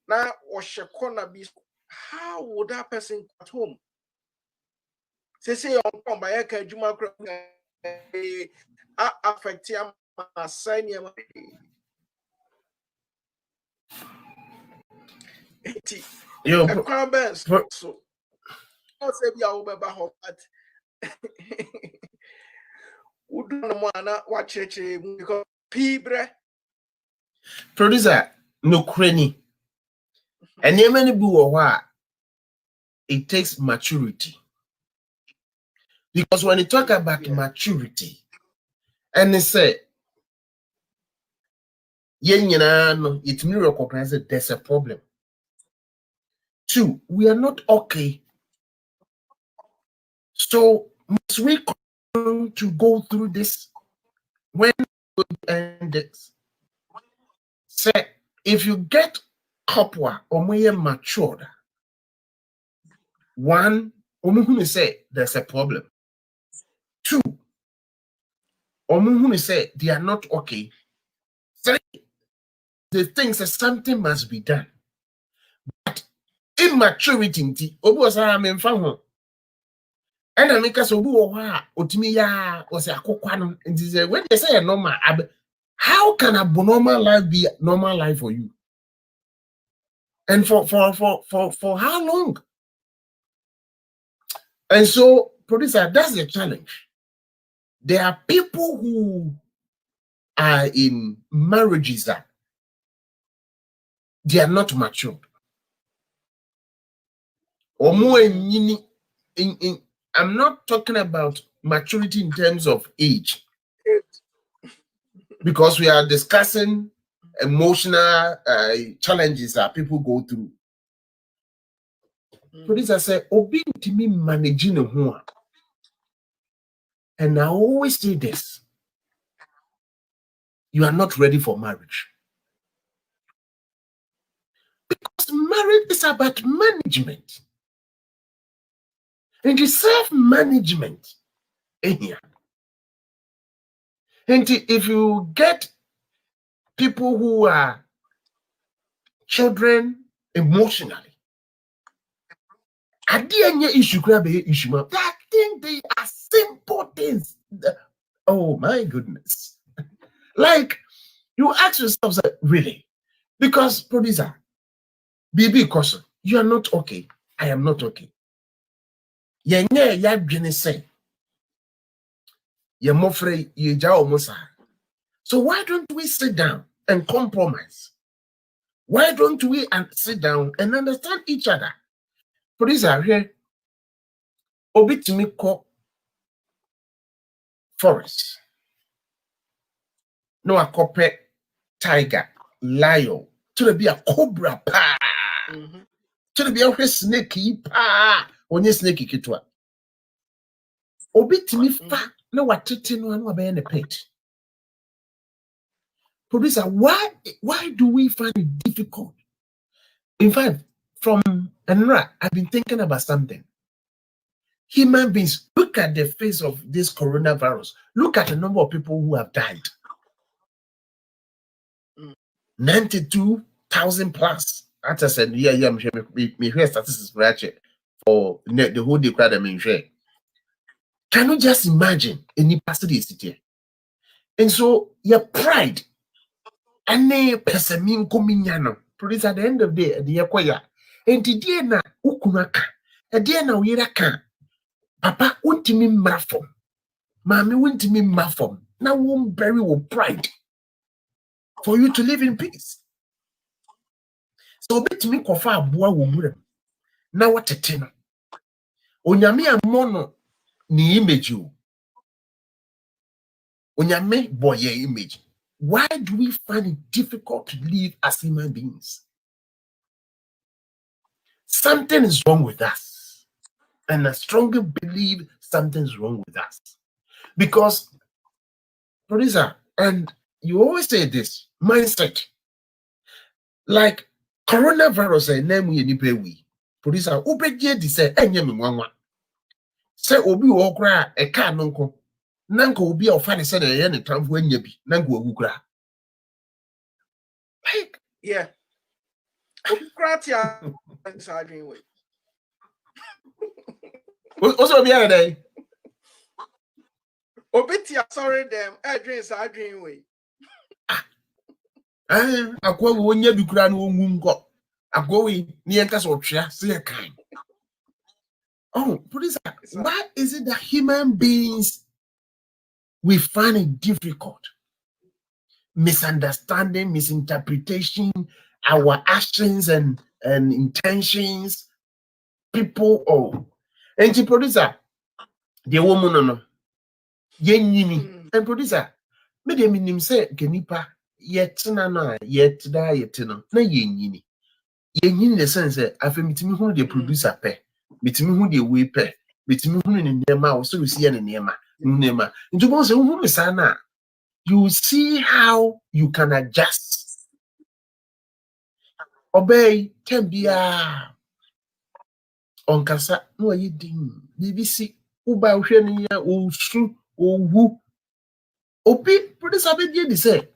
now or corner be how would that person at home say on by a kajuma affect him sign him so I'll say be our baby but would no man watch it because pibre Producer no cranny. And many bu it takes maturity. Because when you talk about maturity, and they say, it may recognize that there's a problem. 2, we are not okay. So must we continue to go through this when we end this? Say, if you get couple or more matured, One, omuhunu say there's a problem. Two, omuhunu say they are not okay. Three, they think that something must be done. But immaturity, obu osara me mfa ho. And I make us obu oha otimi ya o say akokwa no. When they say a normal, how can a abnormal life be a normal life for you? And for how long? And so, producer, that's the challenge. There are people who are in marriages that they are not matured. Or more I'm not talking about maturity in terms of age, because we are discussing emotional challenges that people go through. Producer say, "Obi to me managing a home," and I always say this: you are not ready for marriage. Because marriage is about management. And the self-management in here. And if you get people who are children emotionally, I think they are simple things. Oh my goodness. Like you ask yourself, really? Because producer, BB Koso, you are not okay. I am not okay. So why don't we sit down and compromise? Why don't we sit down and understand each other? Producer here, Obitimiko forest. No a copper, tiger, lion, to be a cobra pa. To be a snakey pa. When you snakey kitwa. Obitimi fa no what no and obey the pet. Producer, why do we find it difficult? In fact, from Enra, I've been thinking about something. Human beings, look at the face of this coronavirus. Look at the number of people who have died. 92,000 plus. As I said, yeah, me hear statistics for the whole day crowd. Can you just imagine any person is here? And so your pride and person produce at the end of the day, the yakwaya. And the na ukunaka, a dear na wiraka. Papa untimi mafom. Mommy untimi mafom. Now won't bury with pride for you to live in peace. So bit me kofa abua wumure. Now what a tino. Onyame amono ni image you. Onyame boye image. Why do we find it difficult to live as human beings? Something is wrong with us. And I strongly believe something's wrong with us. Because, producer, and you always say this, mindset. Like coronavirus and name we we. Producer, ubeje di say enye me nwanwa. Say obi wo kra e ka nonko. Nanka obi a ofa ne say na ye ne tamfo anya bi, nanka ogu kra. Like, yeah.Okratia sadwin way. Also be there. Obitia sorry them, adwin sadwin way. Akwa wo nya bi kra no onwu nko. Akwa we ni enka so twea say kan. Oh, producer, why is it that human beings we find it difficult? Misunderstanding, misinterpretation, our actions and intentions, people, and the producer, the woman no, yenini, and producer, me de minim say genipa yet na yet da yet no na yenini. Yenini the sense afa mitimi hu the producer pe, mitimi hu the way pe, mitimi hu ne nema so see ne nema, nema. Nti bo say hu me sana. You see how you can adjust. Obey, tembia. On kasa no ayi din BBC uba hwe ne ya osu owu obi producer be die say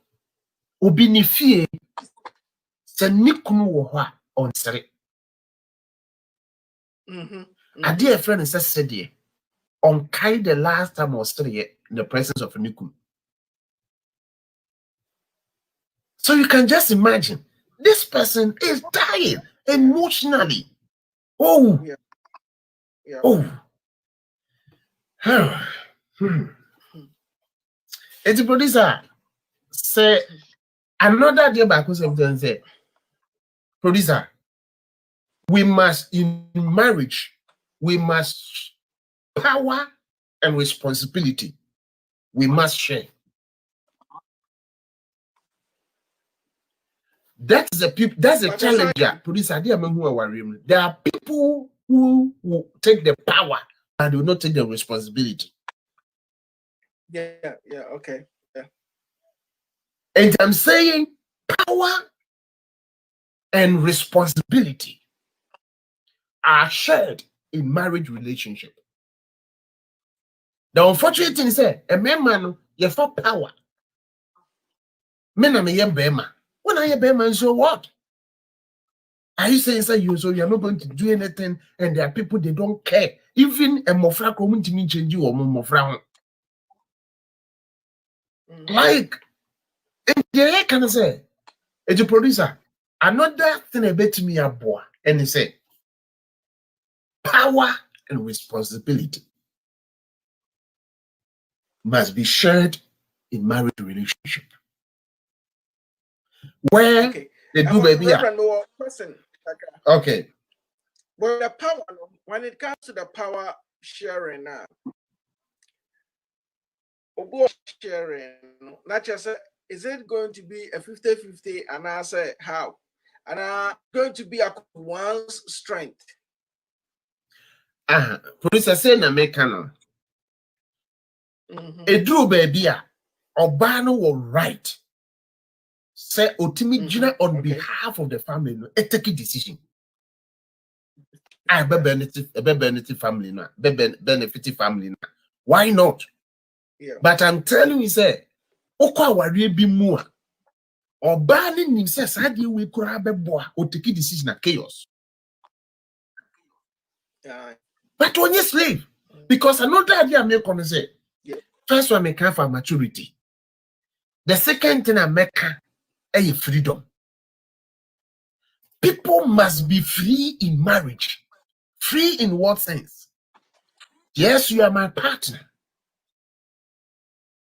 obi ni fie se nikunu wo ho a onsere ade a friend said de on kai the last time was three in the presence of nikunu. So you can just imagine this person is dying emotionally. Oh, Yeah. oh. It's a producer say another day back was say producer, we must in marriage, we must power and responsibility. We must share. That's a challenge. Producer, there are people who will take the power and will not take the responsibility. Yeah, okay. Yeah. And I'm saying power and responsibility are shared in marriage relationship. The unfortunate thing is that a man you for power. Men are me bema. When I bema, so what? Are you saying that you're not going to do anything and there are people they don't care? Even a mofra community mean change you or mofra. Like in the can I say it's a producer. Another thing about me a boy and he said power and responsibility must be shared in marriage relationship. Where they do baby. Okay. But the power, when it comes to the power sharing now, sharing, not just is it going to be a 50-50 and I say how? And going to be a one's strength. Producer say na make no. Edru baby a oba no will right. Say otimi jina on behalf of the family no take a decision. I be benefit family no, benefit family no. Why not? Yeah. But I'm telling you say okwa aware bi mu a oba ni nim say sade we kura beboa o take decision na chaos. But when you slave, because another idea I make on say, first one make for maturity. The second thing I make a freedom. People must be free in marriage. Free in what sense? Yes, you are my partner,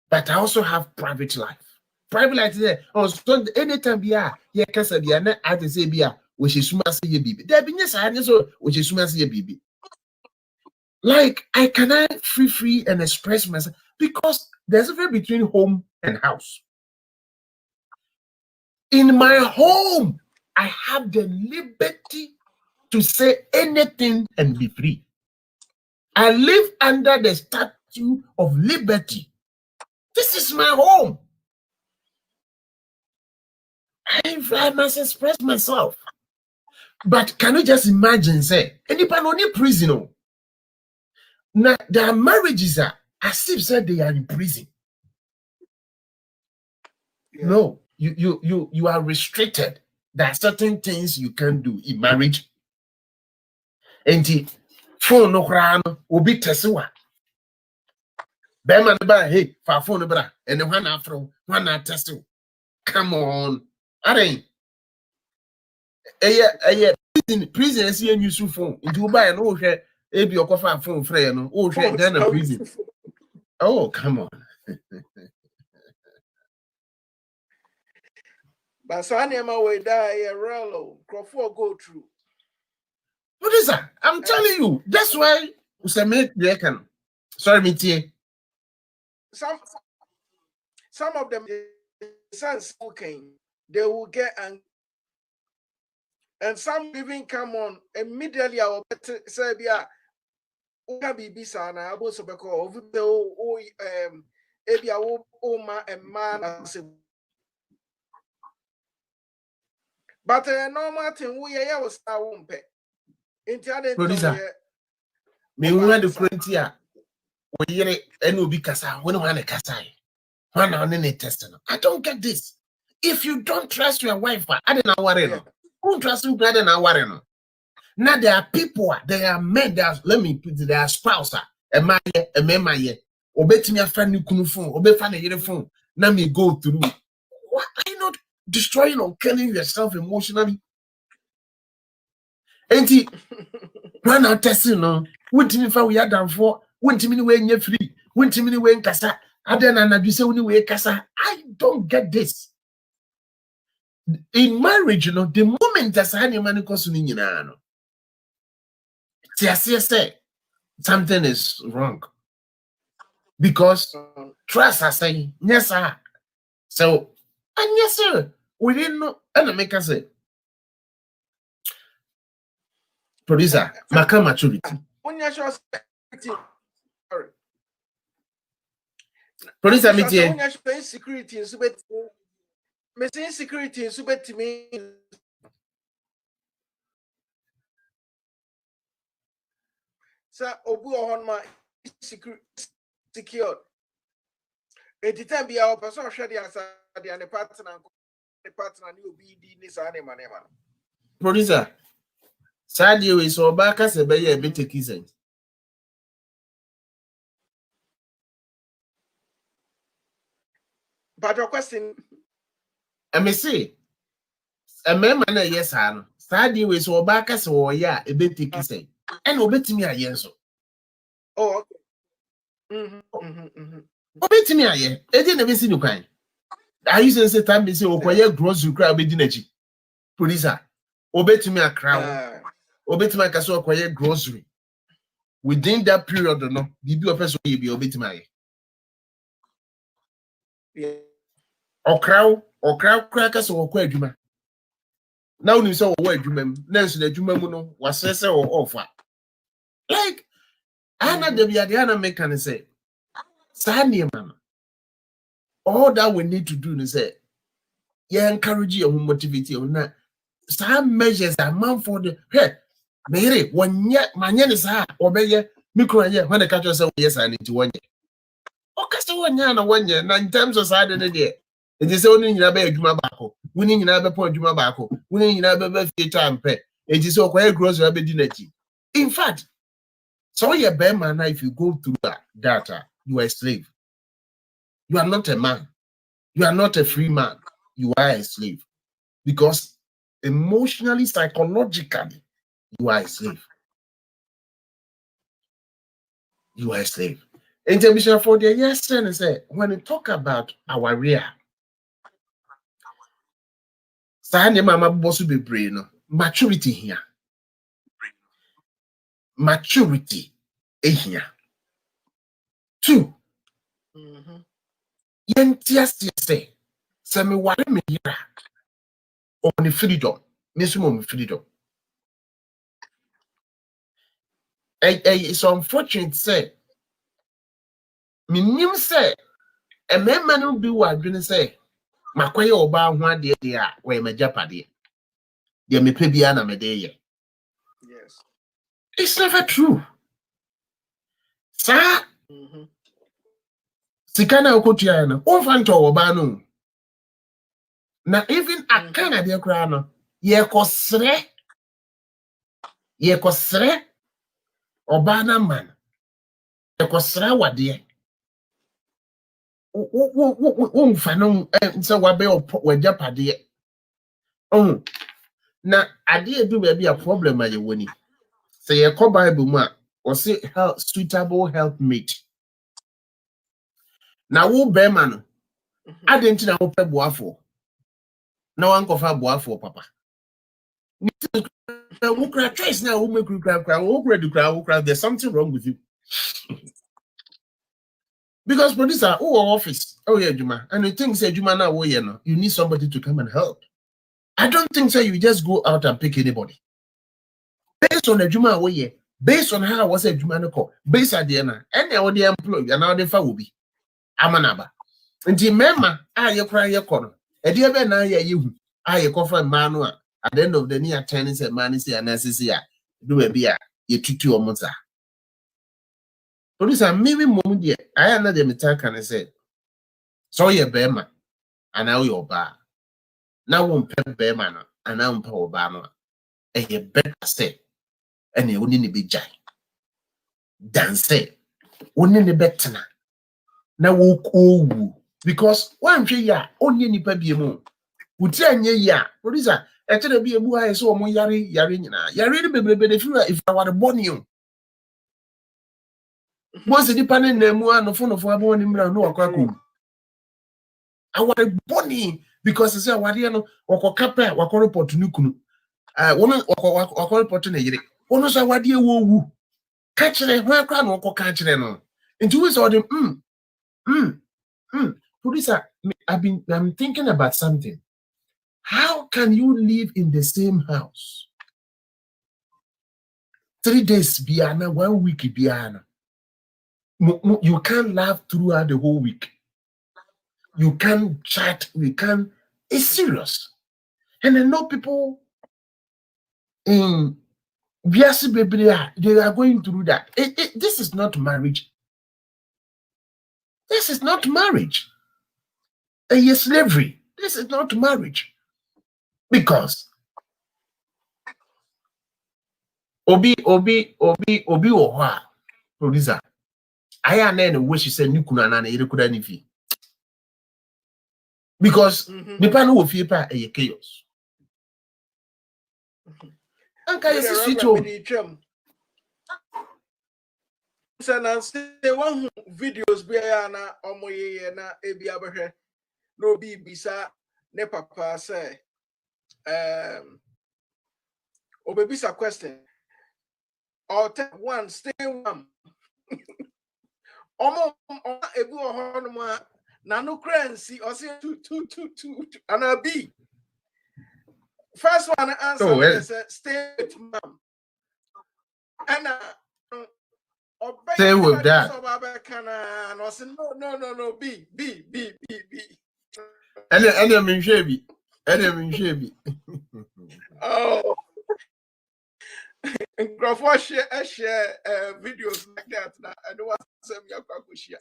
but I also have private life. Private life is there. Oh, so anytime be can say be na I say be which is suma say baby. There be yes I so which is suma say baby. Like I cannot free and express myself because there's a difference between home and house. In my home, I have the liberty to say anything and be free. I live under the statue of liberty. This is my home. I must express myself. But can you just imagine, say, anybody only prison? Now, their marriages are as if said they are in prison. Yeah. No, you are restricted. There are certain things you can do in marriage. And phone no crown will be tesua. Beman ba hey, for phone bra, and the one after one test. Come on. Are prison is here new phone. Into you buy an old share, a be your coffee phone friend, oh share then a prison. Oh, come on. But Sanema way die a rello, Crawford go through. What is that? I'm telling you, that's why we say make the can. Sorry, me tea. Some of them sons smoking, they will get and some even come on immediately. I will say, "Yeah, Oka bibi sana abo sobeko ovu o ebia o ma a man." But a normal thing we was our own pet. Producer, me want the frontier. We hear it, and will be Kasa. When one a Kasa, one on any testing. I don't get this. If you don't trust your wife, I don't know what no. Who trust you better than what no? Now there are people, there are men, there are, let me put it, there are spouse, a man, a man, obey me a friend you couldn't phone, obey fan a phone. Now me go through. Why are you not destroying or killing yourself emotionally? Ain't he? Run out testing, no. Wouldn't me for we are done for, wouldn't me when you're free, wouldn't me when Casa, I don't you say when you Casa. I don't get this. In marriage, the moment that's any money costing you know. Say something is wrong. Because trust I say, yes, sir. So, and yes, sir, we didn't know, and make us say, producer, Maka maturity. Producer, me security missing security in super to me. Sir, Obu on my secured. At the time, be our person share the answer, the partner will be this animal. Producer, Sadio is so back as a baby a bit kissing. But your question. I may say, a man, yes, I Sadio is so back as a yeah, a bit kissing. And obey me a yes. Oh, Obey me a year. I didn't ever see the kind. I used to say, time is so quiet, gross, you cry, be dinner. Producer, obey me a crown. Obey to my castle, quiet grocery. Within that period, no, did you a person be obey to my or crowd crackers or quite juma. Now you saw where you Nancy the Jumamuno was say or offer. Like Anna de Biadiana can say, Sandy, man. All that we need to do is say, yeah, encourage you motivate on that. Some measures are man for the hey, Mary, 1 year, my yen is high, or better, micro year when the catcher says, yes, I need to 1 year. Okay, so 1 year and 1 year, 9 times as I did a day. It is only in a bed, Juma Bako, winning in a point, Juma Bako, winning in a birthday time pay. It is so quite gross rabbit dinner. In fact, so you're a bad man if you go through that data, you are a slave. You are not a man. You are not a free man. You are a slave. Because emotionally, psychologically, you are a slave. You are a slave. In terms for the yes, when you talk about our rear, maturity here. Maturity here. 2. Yes, say, me what me here on the freedom, maximum freedom. It's unfortunate, say, me say, a man will be what you say. Makwaya oba ho de de a we majapade de me pe bia na me de ye. Yes, It's never true, sir. Sikana okotua na o fa nto oba no na even akana de kra no ye kosre oba na man ye kosre wade o mfa no nse wabe wajapade na ade edu ba bia problem aye woni. Say a co Bible ma or say suitable helpmate. Now who bear man? I didn't know what boafo. No one could have boafo, papa. Who cry twice now? Who make you cry? Who cry? There's something wrong with you. Because producer, office. Oh yeah, Juma. And you think say Juma now, you need somebody to come and help. I don't think so. You just go out and pick anybody. Based on the Juma way, based on how I was a Juma call, based on the any of the employee, and now the fa will be Amanaba. And the member, you cry your corner. And the other now, you, I confirm manual at the end of the near tennis and man is the necessary. do a beer, you tutu or monza. Producer, maybe moment, dear, I am not the metal can say. So you're bearman, and now you're bar. Now won't pay bearman, and now power barman. And you better say, and you wouldn't be jay. Dance, wouldn't be better now. Now walk oh, because one tree ya, only any baby moon. Would say, yeah, producer, actually be a boy, so more yari, baby, if I were born you. Once the dependent name one of phone of one born him no quack. I want a bonny because I say, Wadiano or Capa or Correport to Nukunu. Woman or Correport in a year. One was a Wadia woo. Catch a where crown or catch no. And two is order. Producer, I'm thinking about something. How can you live in the same house? 3 days biana, 1 week biana. You can't laugh throughout the whole week. You can't chat. You can't. It's serious. And I know people in Biasi Biblia, they are going through that. This is not marriage. This is not marriage. Yes, slavery. This is not marriage. Because Obi Oha, producer. I am then wish she said Nukuna and Irikuda Nifi. Because the panel of Fipa a chaos. Anka is switch on. Say one videos be na omoye na ebi abehwe no bi bisa ne papa say obebisa question or one stay one omo ebi oho no na no currency or say two and B first one answer stay with mom and stay with that. No, B. And I'm in Shabby. Oh, and Grafwa share videos like that. I don't want to send me a kakushia.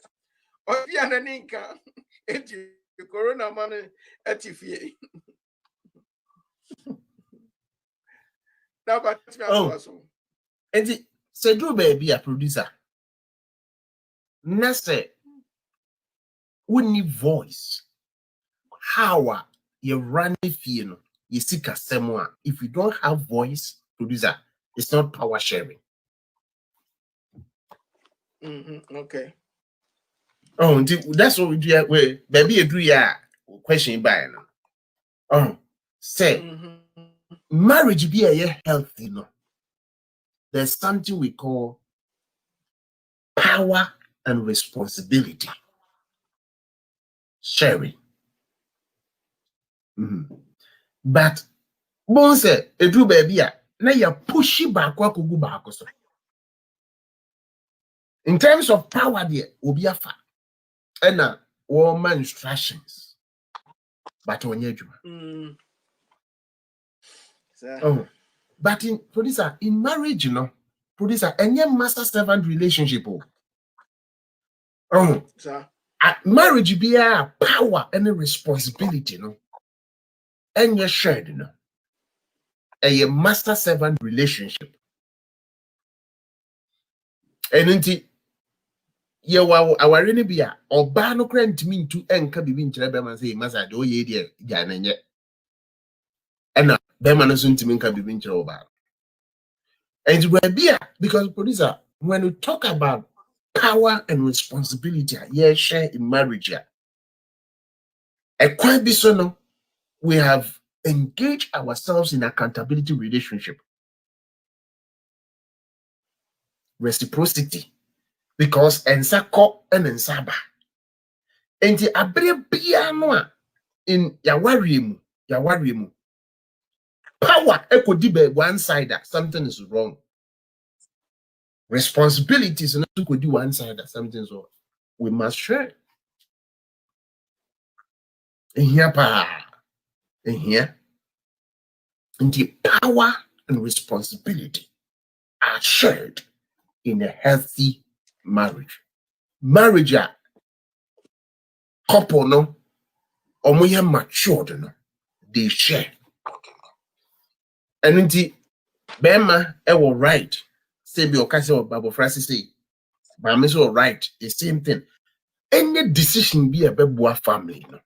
Or if you're an inca, the corona money at Tifie. Now, but and it said, do baby a producer. Nase, we need voice. How you run if you seek a someone. If you don't have voice, producer, it's not power sharing. Okay. Oh, that's what we do. Where baby, you do ya question by now. Oh, say marriage be a healthy, no. There's something we call power and responsibility sharing. But bon say edu baby a na ya pushi back akugu back so. In terms of power there obi afa and woman instructions but onye adwuma. Oh, but in producer in marriage, you know, producer any master servant relationship. Oh, marriage be a power and a responsibility, no, and you shared, you know, a master servant relationship. And indeed, yeah, well, our really be a or bano grant mean to enka be in Trebema say, Massa, do ye dear, Jananya. And Beman soon to minka be winter over. And it will be because producer, when we talk about power and responsibility, yeah, share in marriage, yeah. And quite be so no, we have engaged ourselves in accountability relationship. Reciprocity. Because ensako and ensaba. And the abre piano in yawarimu. Power echo dibe one side that something is wrong. Responsibilities not to do one side that something is wrong. We must share. In here, in here, and the power and responsibility. are shared in a healthy marriage. Marriage couple no omoye matured no they share. And indeed, Bema will right. Say be occasion of Bible Francis say, but I'm so right. The same thing. Any decision be a bebua family. No?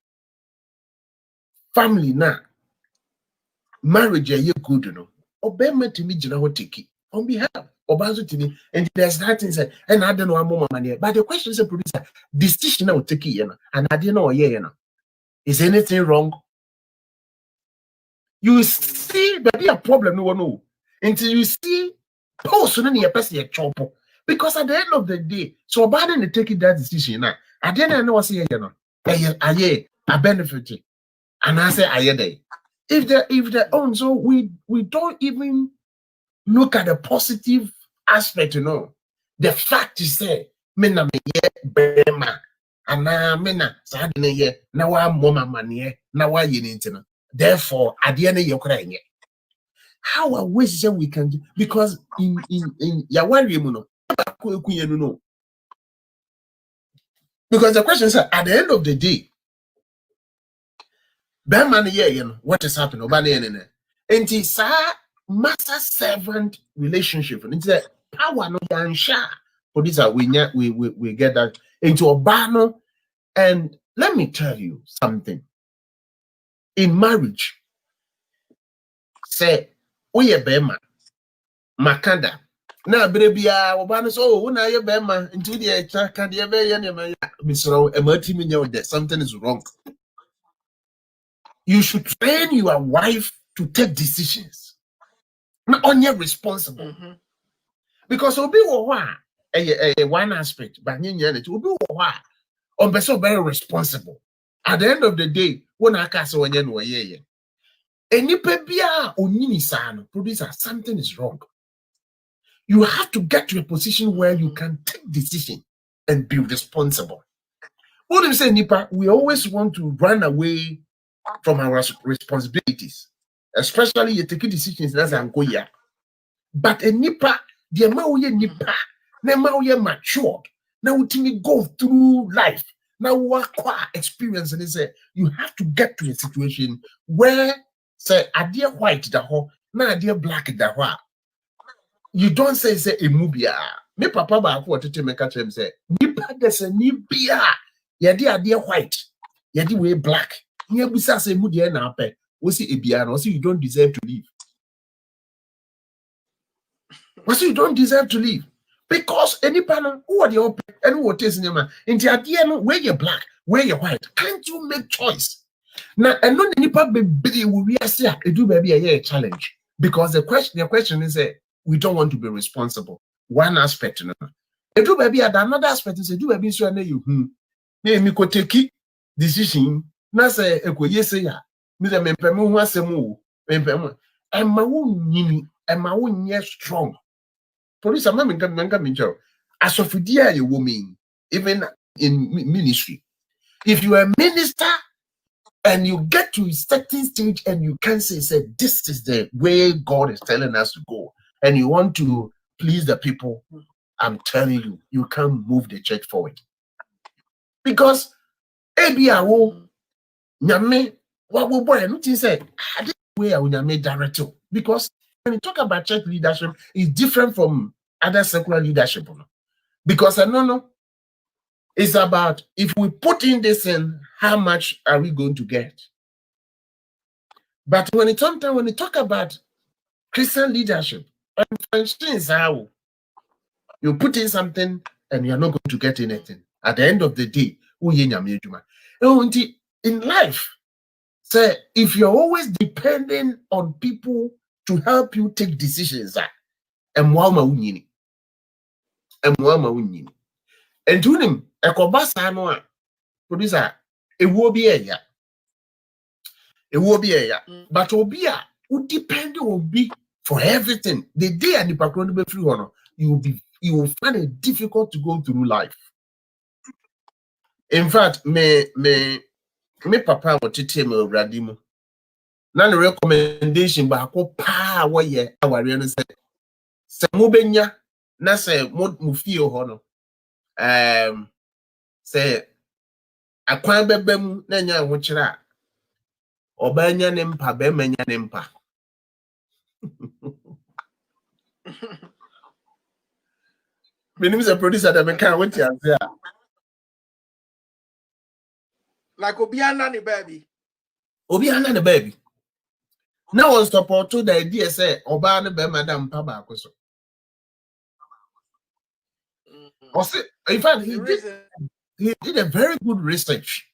Family na marriage ye good no. Obema to me jina what take on behalf of to me, and there's nothing say, and I don't know more money. But the question is a producer decision I will take it, and I didn't know is anything wrong? You see, there be a problem no one know until you see post on your person chop. Because at the end of the day, so bad in taking that decision now. I didn't know what's here, I benefit, and I say I day. If the own so we don't even look at the positive aspect, The fact is say, mena me ye bema, and now mena sadly ye now I'm mama money, now why you need to know. Therefore, at the end of your crying, how I wish we can do because in Yawari Muno, because the question is at the end of the day, what is happening? And it's a master servant relationship, and it's a power no yansha. For this, we get that into a banner. And let me tell you something. In marriage, say, we a bema, makanda. Now, baby, Obama, so when I bema into the attack, and the Mr. Something is wrong. You should train your wife to take decisions. Not only responsible. Because obi one aspect, but obi on very responsible. At the end of the day, when I cast when producer, something is wrong. You have to get to a position where you can take decision and be responsible. What do you say, Nipa? We always want to run away from our responsibilities, especially you take decisions as Angoya. But a Nipa, the amount Nipa, the matured. Now we go through life. Now what experience and say you have to get to a situation where say a dear white the whole, now a dear black the whole. You don't say a movie. Me papa ba what to make a term say Nipa there's a nibia. Ya dear white, ya di way black. Near bisa say mudia na pe. We see a biano, see you don't deserve to live. But you don't deserve to live. Because any panel who are the open and who is in your man, into at the end, where you're black, where you're white, can't you make choice? Now, and not any public will be a do maybe a challenge. Because the question is we don't want to be responsible. One aspect, it do maybe another aspect is do maybe so you me could take decision. Na say yes ya. Me the mempemu wasemu mempemu. And my own yini and my own strong. Police are not as of dear you woman, even in ministry. If you are a minister and you get to a certain stage and you can say, this is the way God is telling us to go, and you want to please the people, I'm telling you, you can't move the church forward. Because Nyame, what we boy, nothing said, I didn't way I would make director. Because when you talk about church leadership, it's different from other secular leadership. Because I don't know, it's about if we put in this in, how much are we going to get? But when you talk about Christian leadership, and how you put in something and you're not going to get anything. At the end of the day, in life, say if you're always depending on people to help you take decisions, and to him, a cobasa producer, it will be a but obia would depend on be for everything. The day and the background be free honor, you will find it difficult to go through life. In fact, me papa what tell me Radimu. None recommendation but pa what ye our say Se mobenya na se mo fie ho no se akwan bebam na nya ho kire a obanya ne mpa be manya ne mpa menim se producer da me kan woti ase a like Obiana ni baby. obi ana ne baby na won support to the idea say oba ne be madam mpa ba akoso also in fact he did a very good research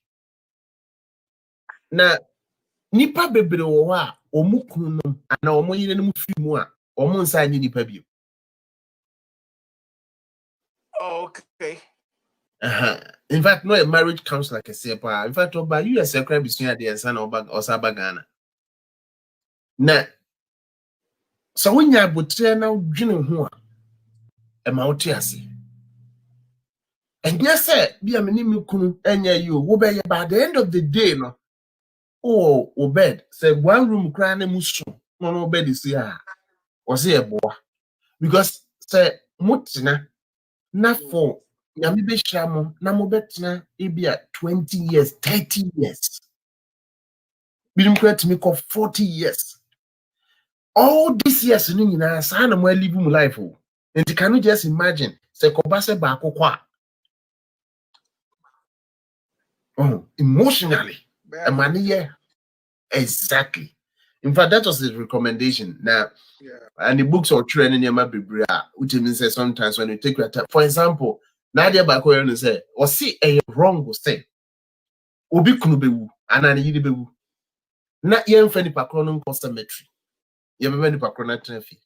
na nipa bebre wo a omukunu no ana omoyire no mfi mu a omonsa nyi nipa bio. Okay. In fact, no a marriage counselor can say, in fact, over you as a crab between the son or Sabagana. Now, so when you are butcher now, Jino Hua, a Moutiasi. And yes, sir, be a minimum and you will be by the end of the day, no. Oh, bed, say 1 room crying a mushroom, no bed is here, or say a boy. Because, say, Mutina, not for Yamibe Shamo, Namobetina, it be at 20 years, 30 years. Been to me for 40 years. All these years, you know, I know live my life. And you cannot just imagine. Say, Kobase Bako Kwa. Oh, emotionally. A money, yeah. Exactly. In fact, that was the recommendation. Now, and the books or training in my Biblia, which means that sometimes when you take your time, for example, Nadia Bako say, or see a wrong thing. Obi Kunubewu, and an Yidibewu. Not yen Fanny Pacronum cemetery. You have any Pacrona Trefi.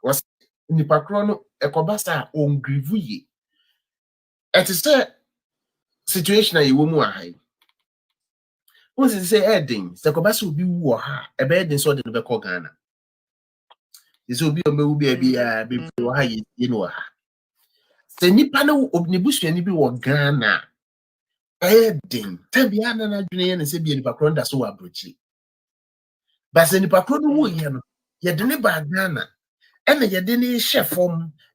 Was nipa kro no ekobasa ongrivu ye et say situation ayi wo mu ahai won say edin se kobasa obi wu ha e be edin so de no be ko Ghana is obi o mewu bia bia be wo ha ye no ha se nipa no obni busuani bi wo Ghana edin tabia na na dwene ye ne se bia nipa kro nda so wa brochi ba se nipa kro no wo ye no ye de ne ba Ghana ena ye de ne hye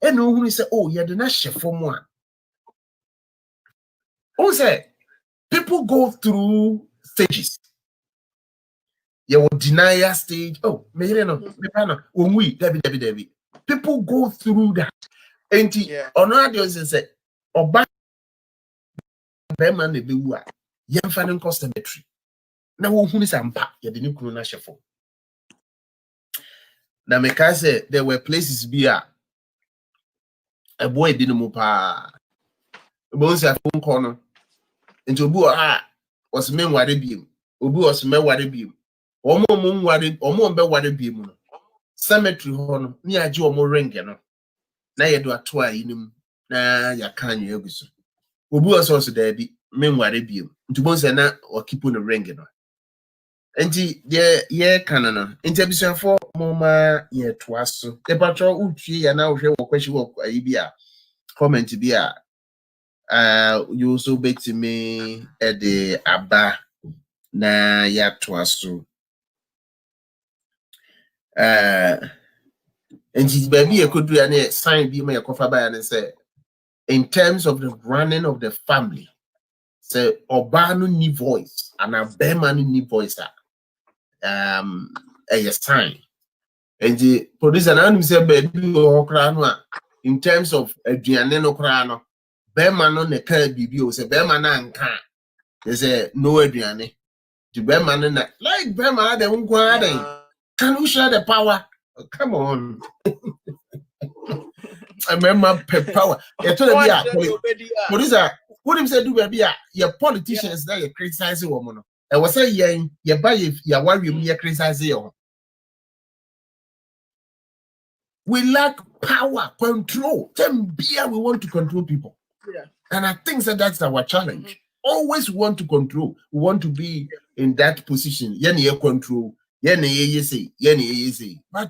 ena ohunu se oh ye de na hye a who say people go through stages. You will deny a stage. Oh, me no, when we Debbie. People go through that. And on radio say, Oba Beman be wa, young fan cemetery. Now who is ampa? You didn't know shefo. Now me can say there were places be a boy didn't move pa. Bones a phone corner. Into Bua was men wade beam. Obu was me wade beam. Omo wade, omo be wade beam. Cemetery hono, ni aji omo ring no. Na ye do atoa yinim na ya kan yeguso. Obu was also there be men wade beam. Into bones na or keep on the ring no. Enti de ye kanana. Interbition for moma ye twaso. The patrol utwi ya na ohwe wo kwashi wo ayi bia. Comment bia you also bet to me at the Abba na ya twaso. And his baby a could do any sign be my coffee by and say in terms of the running of the family, say Obano ni voice and a Berman ni voice a sign. And the producer and say baby or crano in terms of a Gianeno crano, Berman on the car BBO say Berman and can. They say no Adriane. The Berman like Berman, they won't go. Can we share the power? Oh, come on. I remember power. You told me, producer, what him say do baby? Your politicians that you criticize woman. I was saying, you buy if you worry you criticize you. We lack power, control. We want to control people. Yeah. And I think that's our challenge. Always want to control. We want to be in that position. You control. But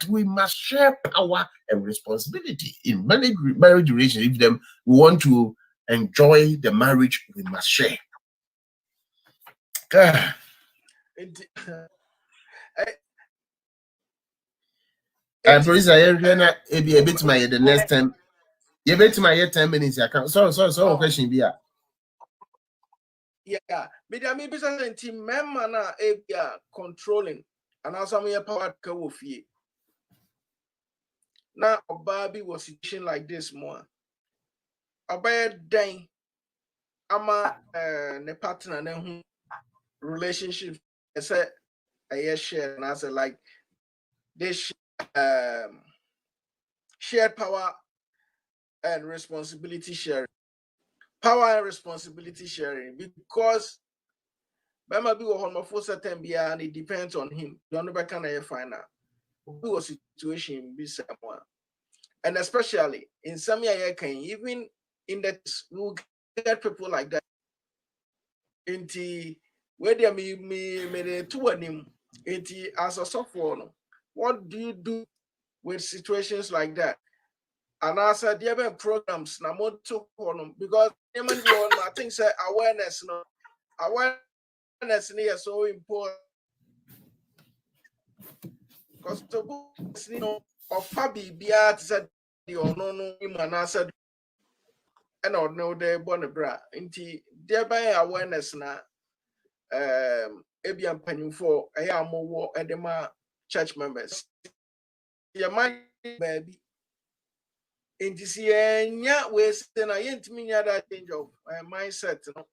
we must share power and responsibility in marriage relationship. If we want to enjoy the marriage, we must share. Police are gonna be a bit my the next time. You bet my 10 minutes. I can't. So question be yeah. But I mean, business team member na controlling, and also me power ka wo fie. Now, Barbie was situation like this more. About dying, ama ne partner ne relationship. I said, I share, and I said like this shared power and responsibility sharing. Power and responsibility sharing because Bama be on for certain beer and it depends on him. Don't know can I find out who was situation be someone. And especially in some area can even in that we get people like that. Inti where they me two of them inti as a software. What do you do with situations like that? And I said, there are programs na more to because I think say awareness, no awareness is so important. Because you know, of Fabi Biat said the or no man answered and or no de bonabra. Inti thereby awareness na Ebian penny for a more edema church members. Your mind baby. In this year, wasting I ain't mean that change of mindset. No?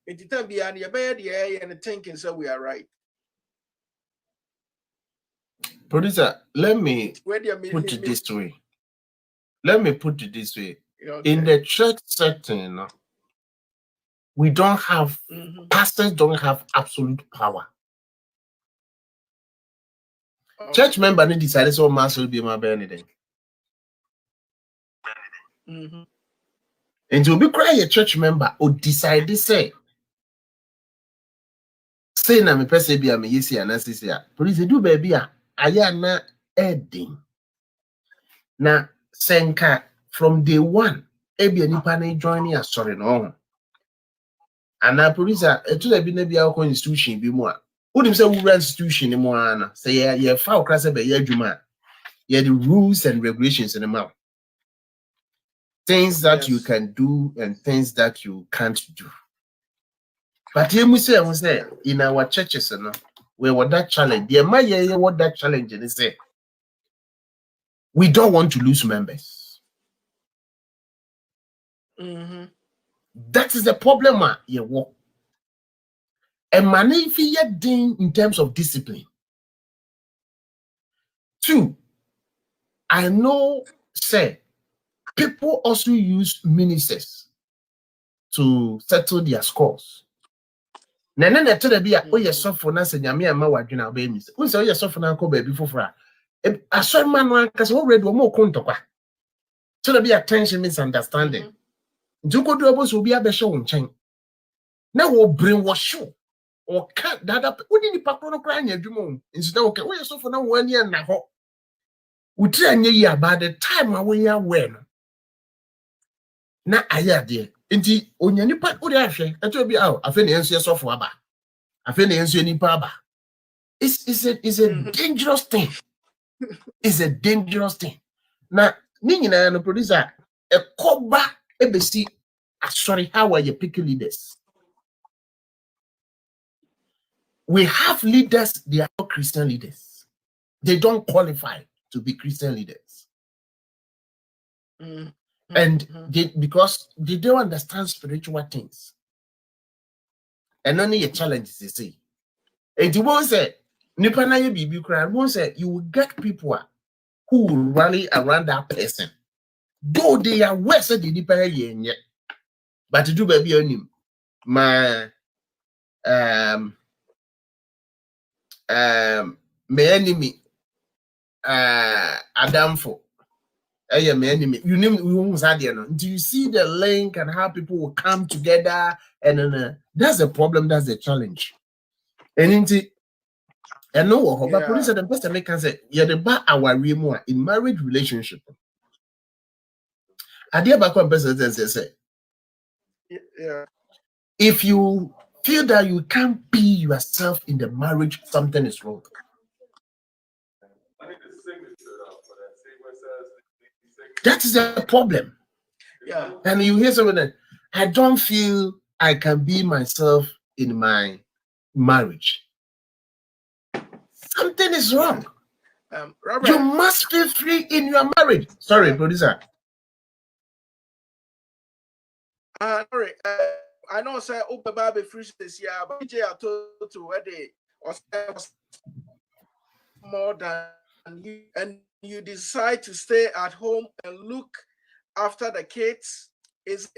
It is time behind your bed, yeah, and thinking so we are right. Producer, let me Where do you put it this way. Let me put it this way. Okay. In the church setting, we don't have pastors don't have absolute power. Okay. Church member need decide so mass will be my anything. And to be cry a church member or decide to say na me person be am yesi anasisi a police do baby a aya na edding na senka from day one ebi anipa na join ya sorry no and na police etu na bi na bia ko institution bi mu a wodim say we run institution ni mu ana say ye fa okra say be ye adwuma ye the rules and regulations in the mouth. Things that you can do and things that you can't do. But you say in our churches, we want that challenge. The what that challenge is say we don't want to lose members. That is the problem, you and money if you in terms of discipline. 2, I know, say people also use ministers to settle their scores. Nene na tell be a oye sofo na se nyame ama wadwena ba mi. Won se oye sofo na ko ba bi fofora. Aso man wan kase wo ready wo mo kontokwa. Tell be attention misunderstanding. Njuko do obo so bi abehye wo nchen. Na wo brainwash you. Or cut that up. Wo ni pakro no kra anya adwuma. Nso na wo ke oye sofo na wo ani na ho. Wo tiri anya yi about the time a wo ya we no. Na ayade. Nti onyanipa wo de ahwe. Eto bi afe na enso sofo aba. Afe na enso nipa aba. It's a dangerous thing. It's a dangerous thing. Now, Nina and the producer, a coba ebesi. Sorry, how are you picking leaders? We have leaders, they are not Christian leaders. They don't qualify to be Christian leaders. And because they don't understand spiritual things. And only a challenge is to see. And you won't say, Nipana bibi cry, won't say you will get people who will rally around that person. Though they are worse than the Nipana yet. But to do baby on him, my my enemy Adamfo. My enemy. You name do you see the link and how people will come together? And that's the problem, that's the challenge. And no, but police and the best I can say, yeah, the bar our more in marriage relationship. I dear back on person say, if you feel that you can't be yourself in the marriage, something is wrong. That is the problem. Yeah. And you hear someone that I don't feel I can be myself in my marriage. Something is wrong. Robert, You must feel free in your marriage. Sorry, producer. sorry. I know, say, Uber Baby free this year, but DJ I told to where they was more than you, and you decide to stay at home and look after the kids. Is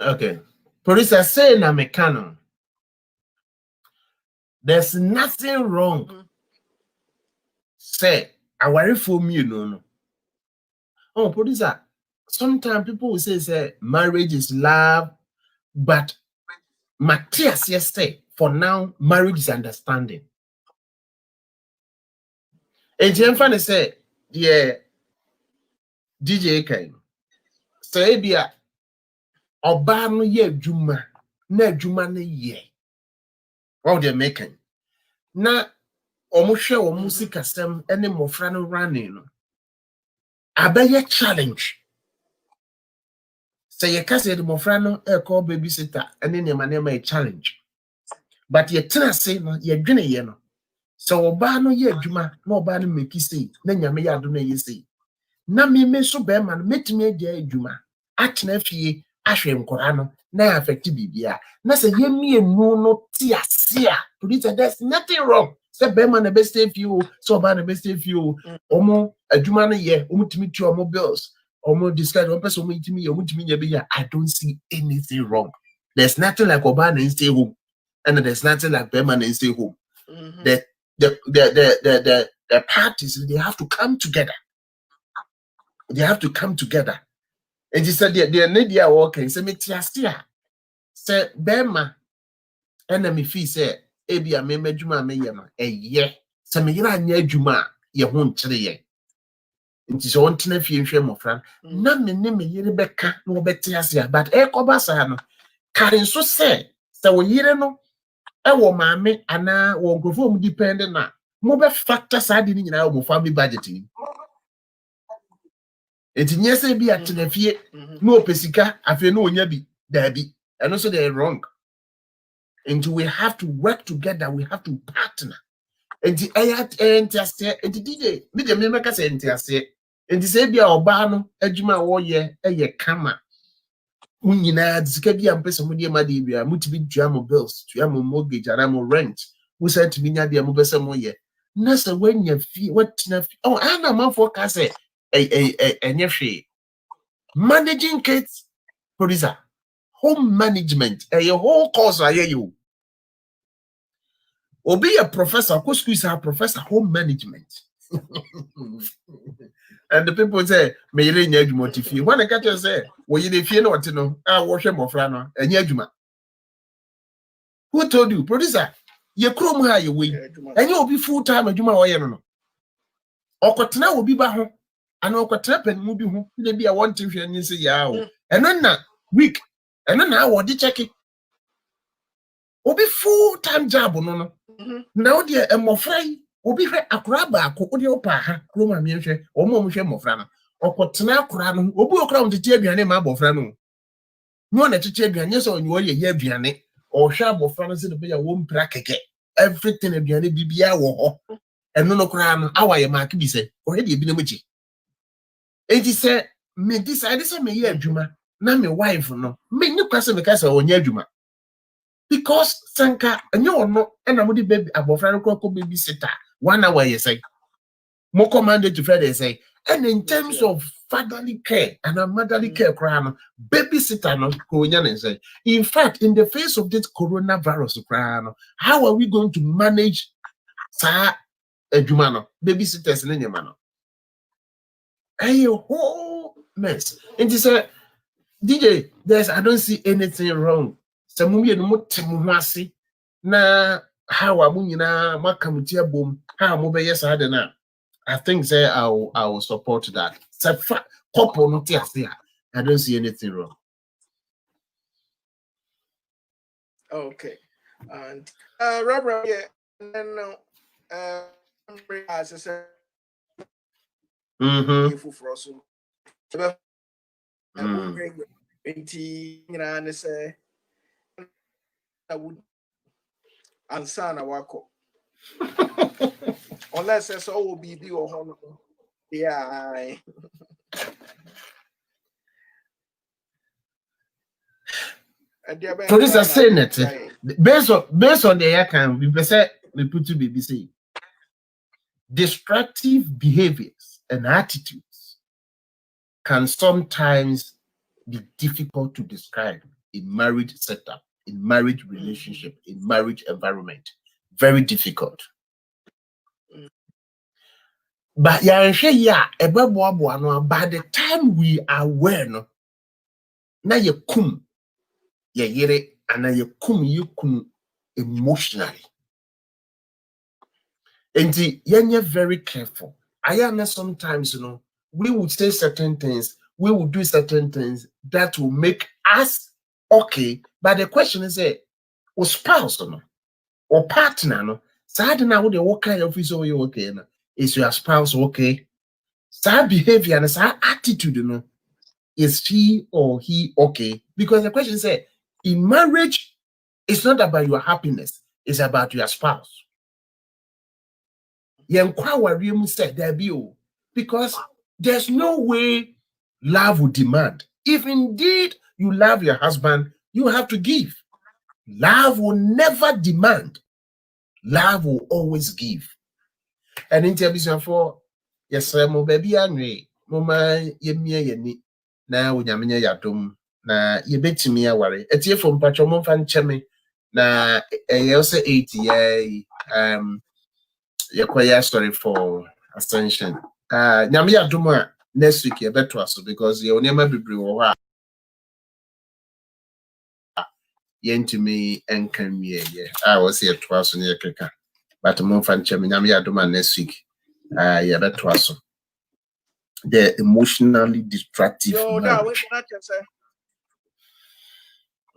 Okay. Producer say na mekano. There's nothing wrong. Say, I worry for me, no. Oh, producer. Sometimes people will say marriage is love, but Matthias yesterday, for now, marriage is understanding. And Jennifer say, yeah, DJ Ken. Say, Bia, Obano ye Juma, ne Juma ne ye. What they're making. Na, omushe o music system, any more frano running. Abeye challenge. Say, ye case the mofrano, call babysitter, and then your man a challenge. But ye tena say, no, ye gene ye no. So Obano ye Juma, no Obano make you say, then ya me ya do ye say. Na me so be man metime dia adwuma atena fie ahwe nkora no na affect bibia na se ye mienu no ti ase a producer there's nothing wrong say be man be stay fie o so ba na be stay fie o omo adwuma no ye omo timi tu omo bills omo discard one person omo timi ye omo timi nya be ya. I don't see anything wrong. There's nothing like oba na stay home and there's nothing like be man stay home. The parties, they have to come together. They have to come together. And he said, the media walking, say, me tiastia. Say, Bema, enemy fee, say, Ebia, me juma me yama, ye. Say, me yara nye juma, ye won't tell ye. It is on ten fee, my friend. Na me name ye Rebecca, no betiasia, but Cobasano. Karen so say, so we hear no, mammy, and now won't go home dependent na. Mobile factors I didn't know family budgeting. Enti nyese bi atenafie no opesika afi no onya bi dabi and also they are wrong. And we have to work together, we have to partner. Enti entiase enti DJ me de me meka say entiase enti se bia oba no adwuma wo ye eye kama unyina dzika bia mpese mo de ma de bia mutibi dua mo bills dua mo mortgage ara mo rent wo say timi nya de mo pese mo ye na se wanya fi watina fi oh ana man forecast say enye managing kids, producer, home management, a whole course I hear you. Or be a professor, of course, a professor, home management. And the people say, may you need motivate. When I catch you say, well, you fear not to know, I wash him of Rana, and Yajuma. Who told you, producer? You chrome high away, and you'll be full time at Juma or Yano. Or Kotana will be back. And Okotrap and Mubi, who may be a one to and you say, yeah, and then week. And then now what did check it? Obi full-time job no. Now dear a mofrai obi hwe akra ba ko odi opa ha roma mi hwe o mo hwe mofra no okotena akra no obi okra ontete aduane ma abofra no no na tete aduane so onyo ye aduane o hwe abofra no se de be ya wo mpra keke everything aduane bibia wo ho eno no kra no awaye ma ke bi se o he de bi na mochi enti se me decide say me ye adwuma na me wife no me ni kwase me ka se onye adwuma. Because Sanka, and you know, and I'm the baby above baby sitter 1 hour, you say. More commanded to Friday say. And in terms of fatherly care and a motherly care, crown, babysitter not going and say. In fact, in the face of this coronavirus, crown, how are we going to manage Sir Jumano, babysitters in any manner? A whole mess. And he said, DJ, I don't see anything wrong. Samumi no motem ho ase na how amunyina makamutia bom how mo be yes had na. I think say I will support that. So couple no tia ase I don't see anything wrong. okay. And Reverend, yeah, and then as I said, If for us, and say, I would answer a wako. Unless it's all BB or honor. Yeah. Producer saying it based on the account we say we put to BBC. Destructive behaviors and attitudes can sometimes be difficult to describe in marriage setup, in marriage relationship, in marriage environment. Very difficult. But by the time we are aware, no, now you come, and you come emotionally. And you're very careful. I am sometimes, we would say certain things, we would do certain things that will make us okay. But the question is, or spouse or partner, no? Sad now the what kind of is okay? Is your spouse okay? Sad behavior and sad attitude, is she or he okay? Because the question is, in marriage, it's not about your happiness, it's about your spouse. Because there's no way love will demand. If indeed you love your husband, you have to give. Love will never demand. Love will always give. And in terms for yes, my baby Andre, Mama Yemi na unyamenya yadum na yebetimi ya worry. Etie from Patromon fan cheme na also 80 year story for Ascension. Nyame yadum next week you better so because you never be bring yentimi enkami I was here twice on your keka. But mon fan cheme nyame yadum next week. Yeah, that was the emotionally destructive.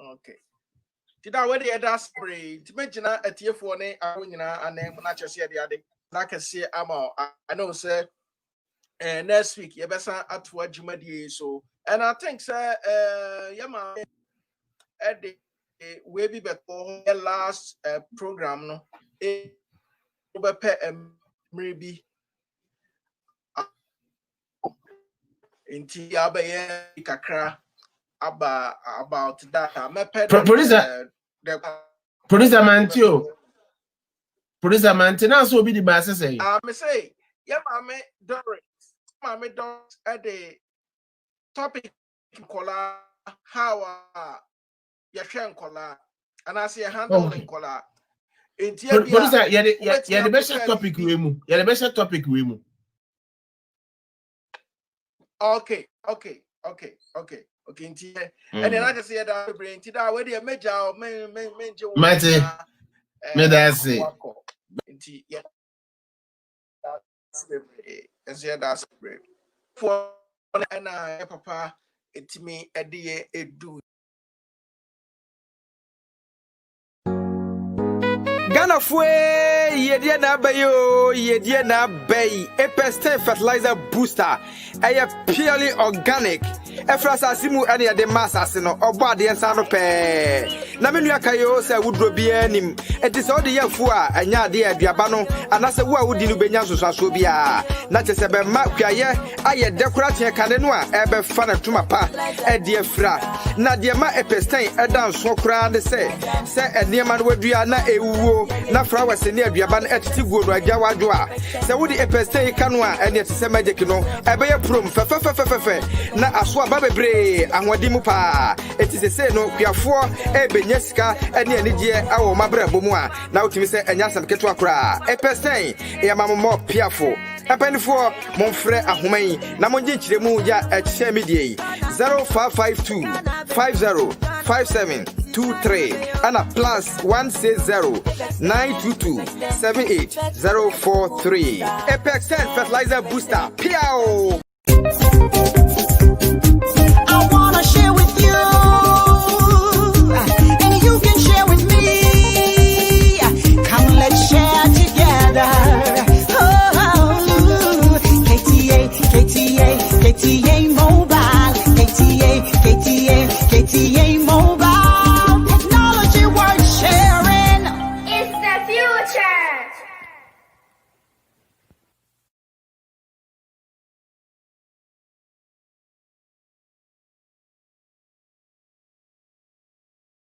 Okay. Did I wear the spray? To mention a tear for a and then when I just hear the other, like I say, I know, sir. And next week, you better at what you made so. And I think, sir, Yama at the way be before the last program, no, maybe. Inti abaye kakra about that. Producer Mantio. Producer Mantio now so be the boss say. Me say, yeah, Mame Doris at the topic kola how ya shen kola and I say handling kola. Producer, yeah the best topic we mu. Yeah the best topic we mu. Okay. And then I just say that brain to that where the major Mate, me that's it. Yeah, that's great. For and papa, it's me a day a do. Ghana fue yedia na bayo yedia na bay Pls fertilizer booster purely organic efrasa simu ene de massas no oba de ensa no pe na menu akayo se wudro bia nim enti se ode yafu a anya de aduaba no anase wo a wudi no benya soso bia na chese be ma kwaye aye decoration kane no a ebe fa na tuma pa de afra na de ma Pls dan so kra de se enema no wadua na ewuo na flowers ni aduaba na etiti guo no agya wadwo a se wudi Pls kanu a ene tese magic no ebe ye prom fe na aso aba bebre anwadi mu pa etise se no kwiafo ebenya sika ene anigye awo mabrabo mu a na utimi se enya sam keto akra Pls e mammo piafo apanifo monfrɛ ahoman na monje nkyiremu ya ehye medie 0552 505723 ana +160 922 78043 Pls fertilizer booster piao.